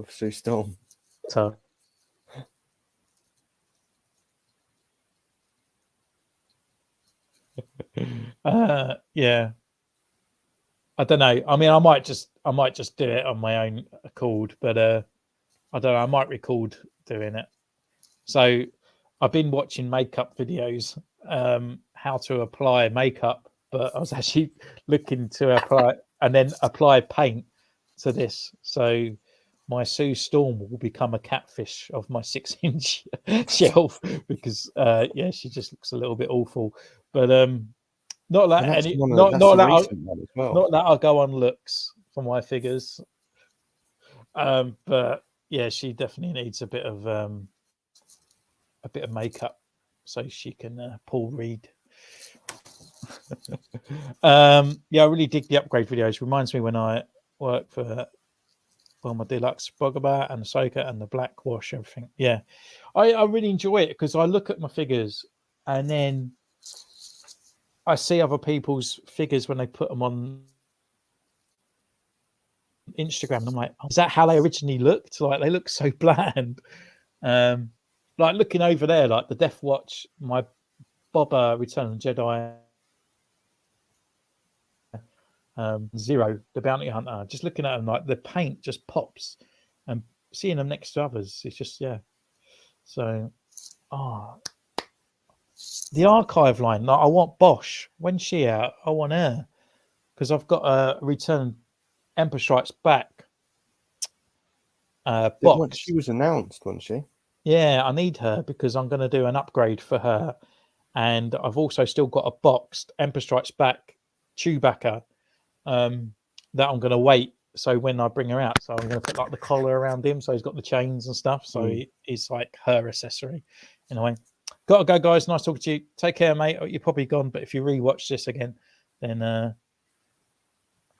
Sue Storm, So yeah, I don't know. I mean, I might just do it on my own accord, but I don't know. I might record doing it. So I've been watching makeup videos, how to apply makeup, but I was actually looking to apply paint to this. So my Sue Storm will become a catfish of my 6-inch shelf because she just looks a little bit awful. But not that and that's any, one of not that's not the that recent one as well. not that I'll go on looks for my figures. But yeah, she definitely needs a bit of makeup so she can Paul Reed. I really dig the upgrade videos. Reminds me when I worked for my deluxe Bogabar and Ahsoka and the Black Wash, everything. Yeah, I really enjoy it because I look at my figures and then I see other people's figures when they put them on Instagram, and I'm like, is that how they originally looked? Like they look so bland. Like looking over there, like the Death Watch, my Boba Return of the Jedi, Zero, the Bounty Hunter. Just looking at them, like the paint just pops, and seeing them next to others, it's just So, the archive line. Like I want Bosch. When's she out? I want her because I've got a Return Emperor Strikes Back box. She was announced, wasn't she? Yeah, I need her because I'm going to do an upgrade for her, and I've also still got a boxed Emperor Strikes Back Chewbacca that I'm going to wait. So when I bring her out, so I'm going to put like the collar around him, so he's got the chains and stuff. So he's like her accessory in a way. Got to go, guys. Nice talking to you. Take care, mate. You're probably gone, but if you rewatch this again, then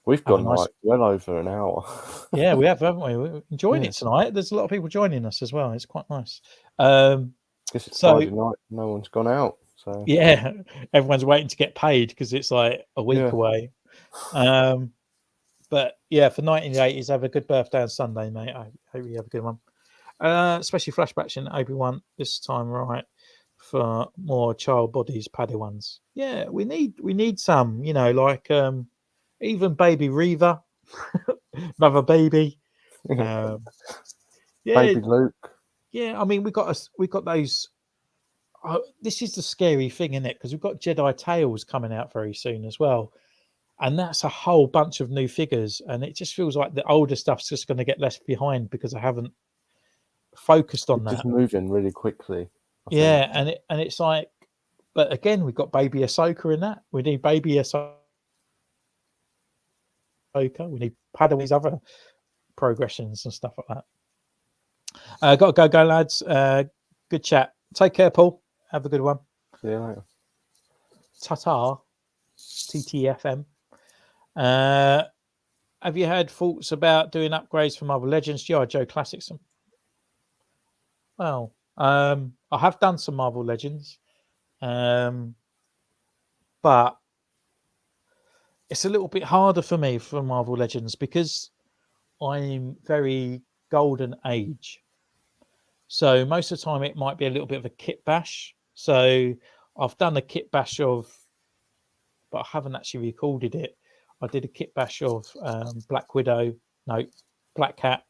we've gone like well over an hour. Yeah, we have, haven't we? We're enjoying it tonight. There's a lot of people joining us as well. It's quite nice. Guess it's Friday night. No one's gone out. So yeah, everyone's waiting to get paid because it's like a week away. But yeah, for 1980s, have a good birthday on Sunday, mate. I hope you have a good one. Especially flashbacks in Obi-Wan this time, right? For more child bodies, Padawans. Yeah, we need some, like even baby Reva, another baby. Yeah, baby Luke. Yeah, I mean we got those. This is the scary thing, isn't it? Because we've got Jedi Tales coming out very soon as well, and that's a whole bunch of new figures. And it just feels like the older stuff's just going to get left behind because I haven't focused on that. Just moving really quickly. Yeah, and it's like, but again, we've got baby Ahsoka in that. We need baby Ahsoka. We need Padawan's other progressions and stuff like that. Got to go, lads. Good chat. Take care, Paul. Have a good one. See you later. Ta-ta. TTFM. have you had thoughts about doing upgrades for Marvel Legends, G.I. Joe Classics? Well, I have done some Marvel Legends, but it's a little bit harder for me for Marvel Legends because I'm very golden age. So most of the time it might be a little bit of a kit bash. So I've done a kit bash of, but I haven't actually recorded it. I did a kit bash of Black Widow, no, Black Cat.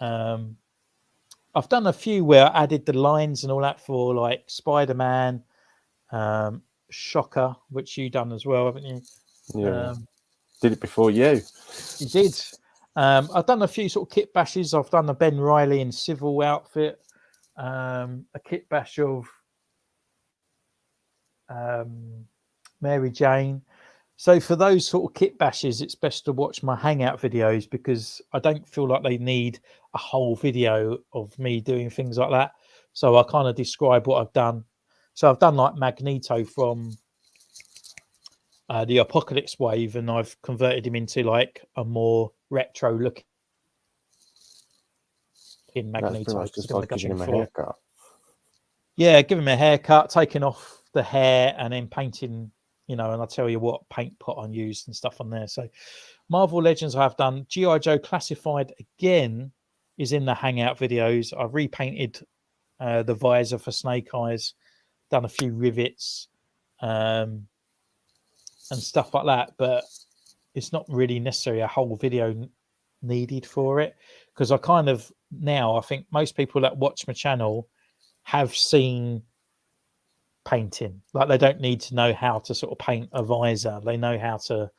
I've done a few where I added the lines and all that for like Spider-Man, Shocker, which you done as well, haven't you? Yeah, did it before you. You did. I've done a few sort of kit bashes. I've done a Ben Reilly in Civil outfit, a kit bash of Mary Jane. So for those sort of kit bashes, it's best to watch my Hangout videos because I don't feel like they need a whole video of me doing things like that. So I kind of describe what I've done. So I've done like Magneto from the Apocalypse Wave, and I've converted him into like a more retro look in Magneto. That's just like giving him a haircut. Yeah, give him a haircut, taking off the hair, and then painting. And I'll tell you what paint pot I used and stuff on there. So Marvel Legends I have done. G.I. Joe Classified again is in the Hangout videos. I've repainted the visor for Snake Eyes, done a few rivets and stuff like that. But it's not really necessarily a whole video needed for it because I think most people that watch my channel have seen painting. Like they don't need to know how to sort of paint a visor. They know how to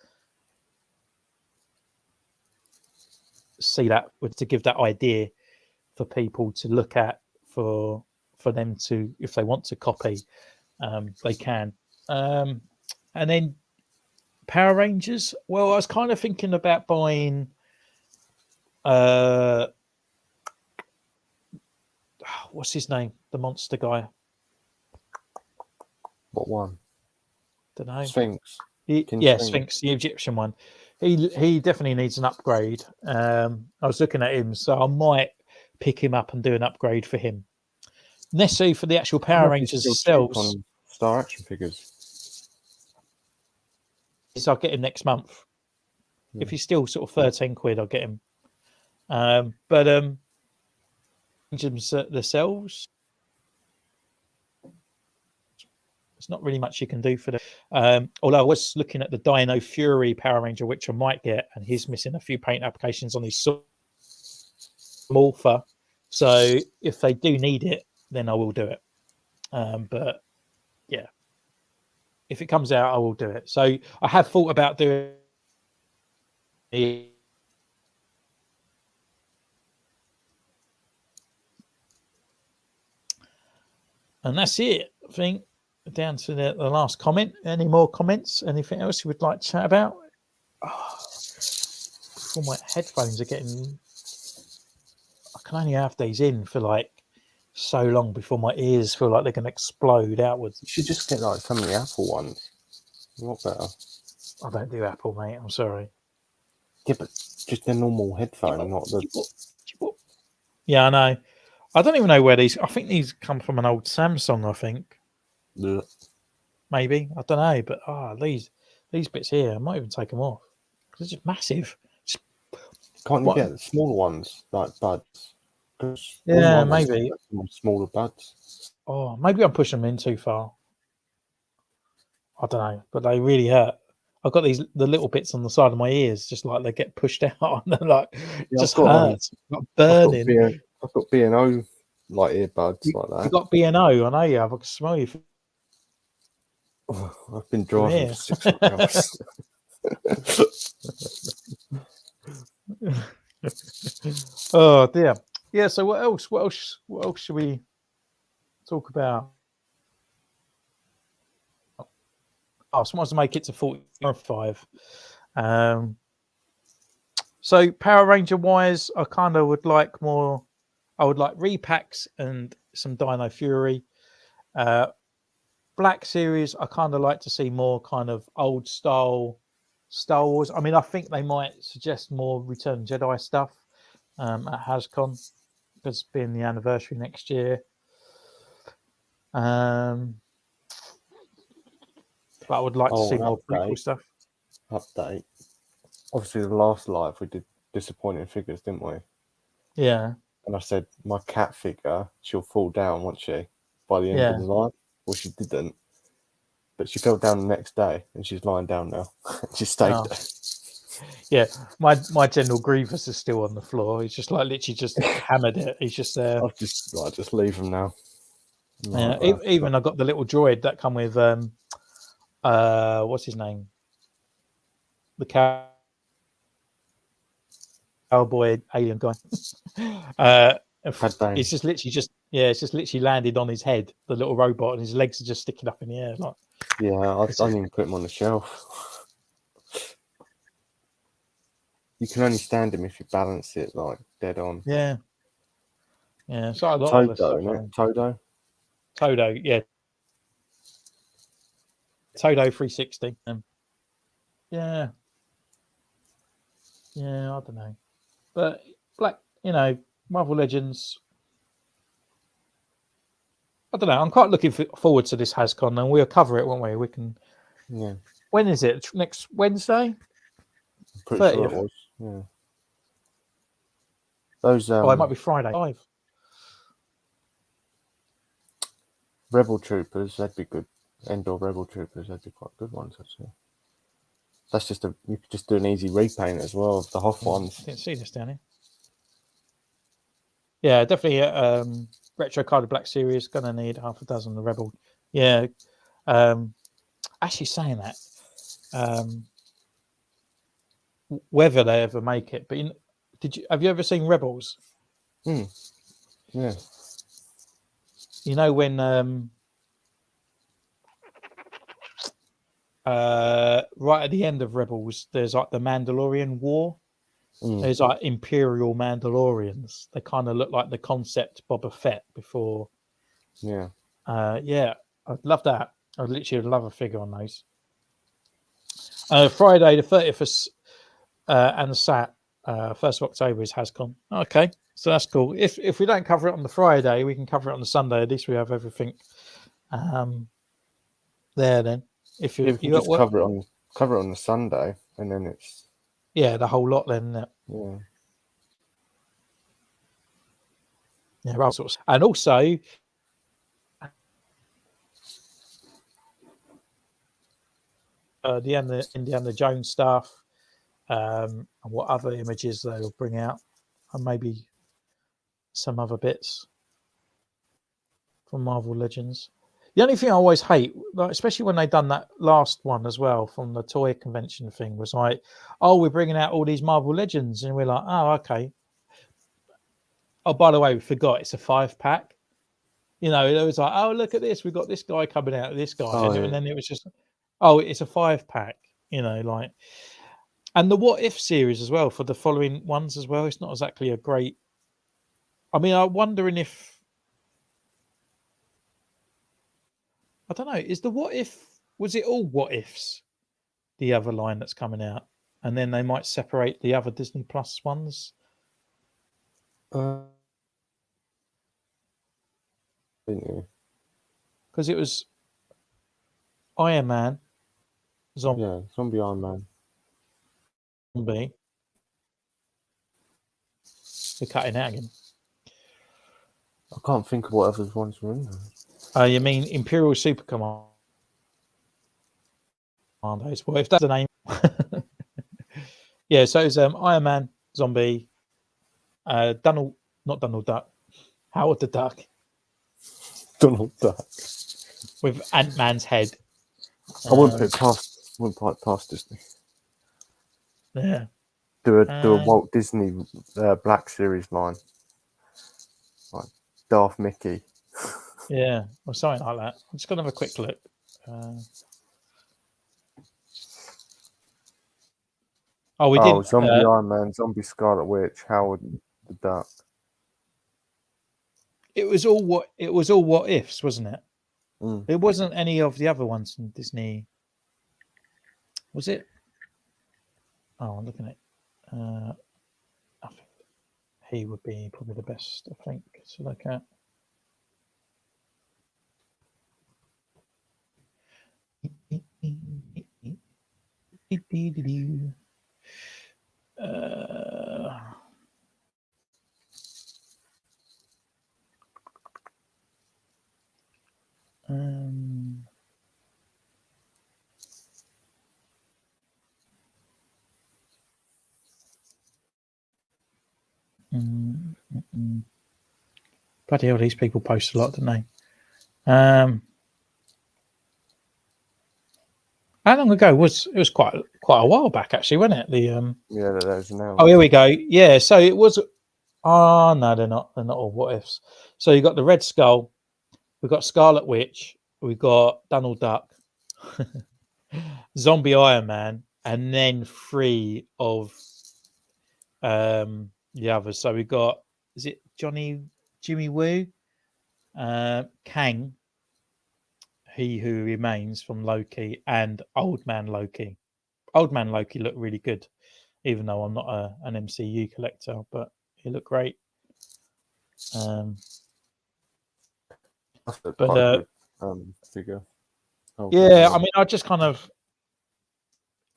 see that, to give that idea for people to look at for them to, if they want to copy, they can. And then Power Rangers. Well, I was kind of thinking about buying what's his name? The monster guy. What one? Don't know. Sphinx. Sphinx, the Egyptian one. He definitely needs an upgrade. I was looking at him, so I might pick him up and do an upgrade for him. Necessarily for the actual Power Rangers themselves. On Star Action figures. I'll get him next month. If he's still sort of 13 quid, I'll get him. But themselves, there's not really much you can do for them. Although I was looking at the Dino Fury Power Ranger, which I might get, and he's missing a few paint applications on his Morpher. So if they do need it, then I will do it. But yeah, if it comes out, I will do it. So I have thought about doing it. And that's it, I think. Down to the last comment. Any more comments? Anything else you would like to chat about? Before my headphones are getting... I can only have these in for like so long before my ears feel like they're going to explode outwards. You should just get like some of the Apple ones. A lot better. I don't do Apple, mate. I'm sorry. Yeah, but just a normal headphone, not the... Yeah, I know. I don't even know where these... I think these come from an old Samsung, I think. Ugh. Maybe. I don't know. But these bits here, I might even take them off. Because they're just massive. Can't you get the smaller ones, like buds? Yeah, maybe. Smaller buds. Oh, maybe I'm pushing them in too far. I don't know. But they really hurt. I've got the little bits on the side of my ears, just like they get pushed out. And they're like, just hurts. Like burning. I've got B&O like earbuds like that. You've got B&O, I know you have. I can smell you. Oh, I've been driving for 6 hours. Oh dear. Yeah, so what else should we talk about? Someone wants to make it to 45. So Power Ranger wise, I kind of would like more. I would like repacks and some Dino Fury. Black series, I kind of like to see more kind of old style Star Wars. I mean, I think they might suggest more Return of the Jedi stuff at HasCon, because being the anniversary next year. But I would like to see more prequel stuff. Update. Obviously, the last live we did disappointing figures, didn't we? Yeah. And I said my cat figure, she'll fall down, won't she, by the end of the live? Well, she didn't, but she fell down the next day, and she's lying down now. She stayed there. Yeah, my General Grievous is still on the floor. He's just like literally just hammered it. He's just there. I'll just leave him now. Yeah, even I got the little droid that come with what's his name? The cowboy alien guy. It's just literally landed on his head, the little robot, and his legs are just sticking up in the air. Like, yeah, I don't even put him on the shelf. You can only stand him if you balance it like dead on. Yeah. Yeah. So a lot Todo, of stuff. Todo, yeah. Todo 360. Yeah. Yeah, I don't know. But Marvel Legends. I don't know. I'm quite looking forward to this HasCon, and we'll cover it, won't we? We can. Yeah. When is it? Next Wednesday? Pretty 30th. Sure it was. Yeah. Those. It might be Friday. 5. Rebel Troopers, they'd be good. Endor Rebel Troopers, they'd be quite good ones actually. That's just you could just do an easy repaint as well of the Hoth ones. I didn't see this down here. Yeah, definitely. Retro Carded Black Series gonna need half a dozen. The Rebel. Yeah. Actually, saying that, whether they ever make it, but have you ever seen Rebels? Yeah. You know when right at the end of Rebels, there's like the Mandalorian War. There's like Imperial Mandalorians. They kind of look like the concept Boba Fett before. Yeah. Yeah, I'd love that. I'd literally love a figure on those. Friday the 30th and the Sat 1st of October is HasCon. Okay, so that's cool. If we don't cover it on the Friday, we can cover it on the Sunday. At least we have everything there. Then, if you just cover it on the Sunday, and then it's the whole lot. Then yeah. Yeah, right. And also, the Indiana Jones stuff, and what other images they'll bring out, and maybe some other bits from Marvel Legends. The only thing I always hate, like, especially when they done that last one as well from the toy convention thing, was like, oh, we're bringing out all these Marvel Legends, and we're like, oh, okay. Oh, by the way, we forgot it's a 5-pack. It was like, oh, look at this, we've got this guy coming out, this guy, and then it was just, oh, it's a 5-pack. And the What If series as well for the following ones as well. It's not exactly a great. I mean, I'm wondering if. I don't know. Is the What If? Was it all What Ifs? The other line that's coming out, and then they might separate the other Disney Plus ones. Because it was Iron Man, Zombie Iron Man. Zombie. We're cutting out again. I can't think of what other ones were in there. You mean Imperial Super Commandos? Well, if that's the name. Yeah, so it's Iron Man, Zombie, not Donald Duck, Howard the Duck. Donald Duck. With Ant-Man's head. I wouldn't put it past Disney. Yeah. Do a Walt Disney Black Series line. Like Darth Mickey. Yeah, or something like that. I'm just going to have a quick look. Zombie Iron Man, Zombie Scarlet Witch, Howard the Duck. It was all what ifs, wasn't it? It wasn't any of the other ones from Disney. Was it? Oh, I'm looking at. I think he would be probably the best. I think to look at. Um, Bloody hell, these people post a lot, don't they? How long ago was it? Was quite a while back, actually, wasn't it? The Yeah, there's now. Oh, here we go. Yeah, so it was. Oh no, they're not. They're not all what ifs. So you got the Red Skull, we've got Scarlet Witch, we've got Donald Duck, Zombie Iron Man, and then 3 of the others. So we got, is it Jimmy Woo, Kang, He Who Remains from Loki, and Old Man Loki. Old Man Loki looked really good, even though I'm not an MCU collector, but he looked great. That's a But quite a good figure. Oh, yeah, I mean, I just kind of,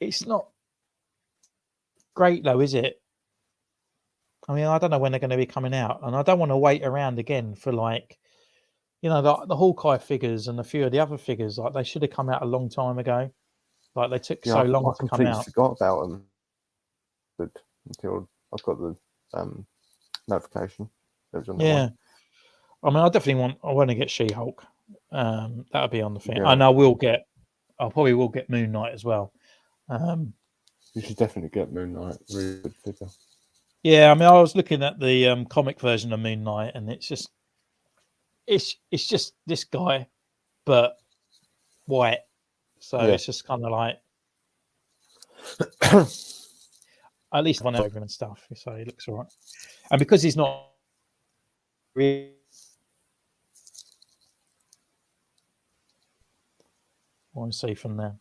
it's not great though, is it? I mean, I don't know when they're going to be coming out, and I don't want to wait around again for, like, you know, the Hawkeye figures and a few of the other figures. Like, they should have come out a long time ago. Like, they took so long I to come completely out. forgot about them. But until I got the notification, that was on the Yeah, way. I mean, I want to get She-Hulk. That'll be on the thing, Yeah. and I probably will get Moon Knight as well. You should definitely get Moon Knight. Really good figure. Yeah, I mean, I was looking at the comic version of Moon Knight, and it's just this guy, but white. So Yeah. it's just kind of like, at least one over him and stuff. So he looks all right, and because he's not really, I want to see from there.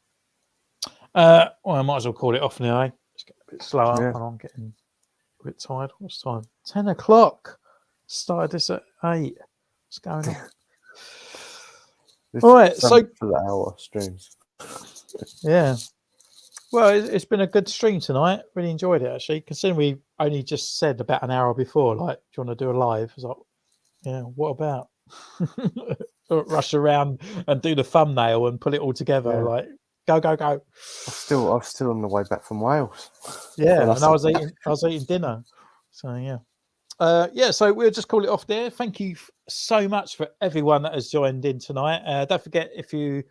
Well, I might as well call it off now. Eh? Just get a bit slower. Yeah. I'm getting a bit tired. What's time? 10 o'clock. Started this at 8. What's going on? All right, so for the hour streams. Yeah. Well, it's been a good stream tonight. Really enjoyed it, actually. Considering we only just said about an hour before, like, do you want to do a live? I was like, yeah, what about? Rush around and do the thumbnail and put it all together. Yeah. Like, go, go, go. I was still on the way back from Wales. Yeah, So and I was eating dinner. So yeah. So we'll just call it off there. Thank you so much for everyone that has joined in tonight. Don't forget, if you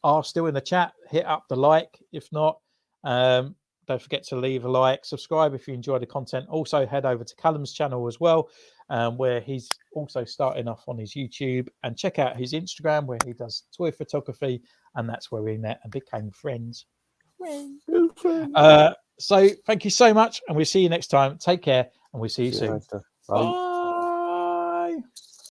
are still in the chat, hit up the like. If not, don't forget to leave a like, subscribe if you enjoy the content. Also head over to Callum's channel as well, where he's also starting off on his YouTube, and check out his Instagram where he does toy photography, and that's where we met and became friends. So thank you so much, and we'll see you next time. Take care, and we'll see you soon. Later. Bye.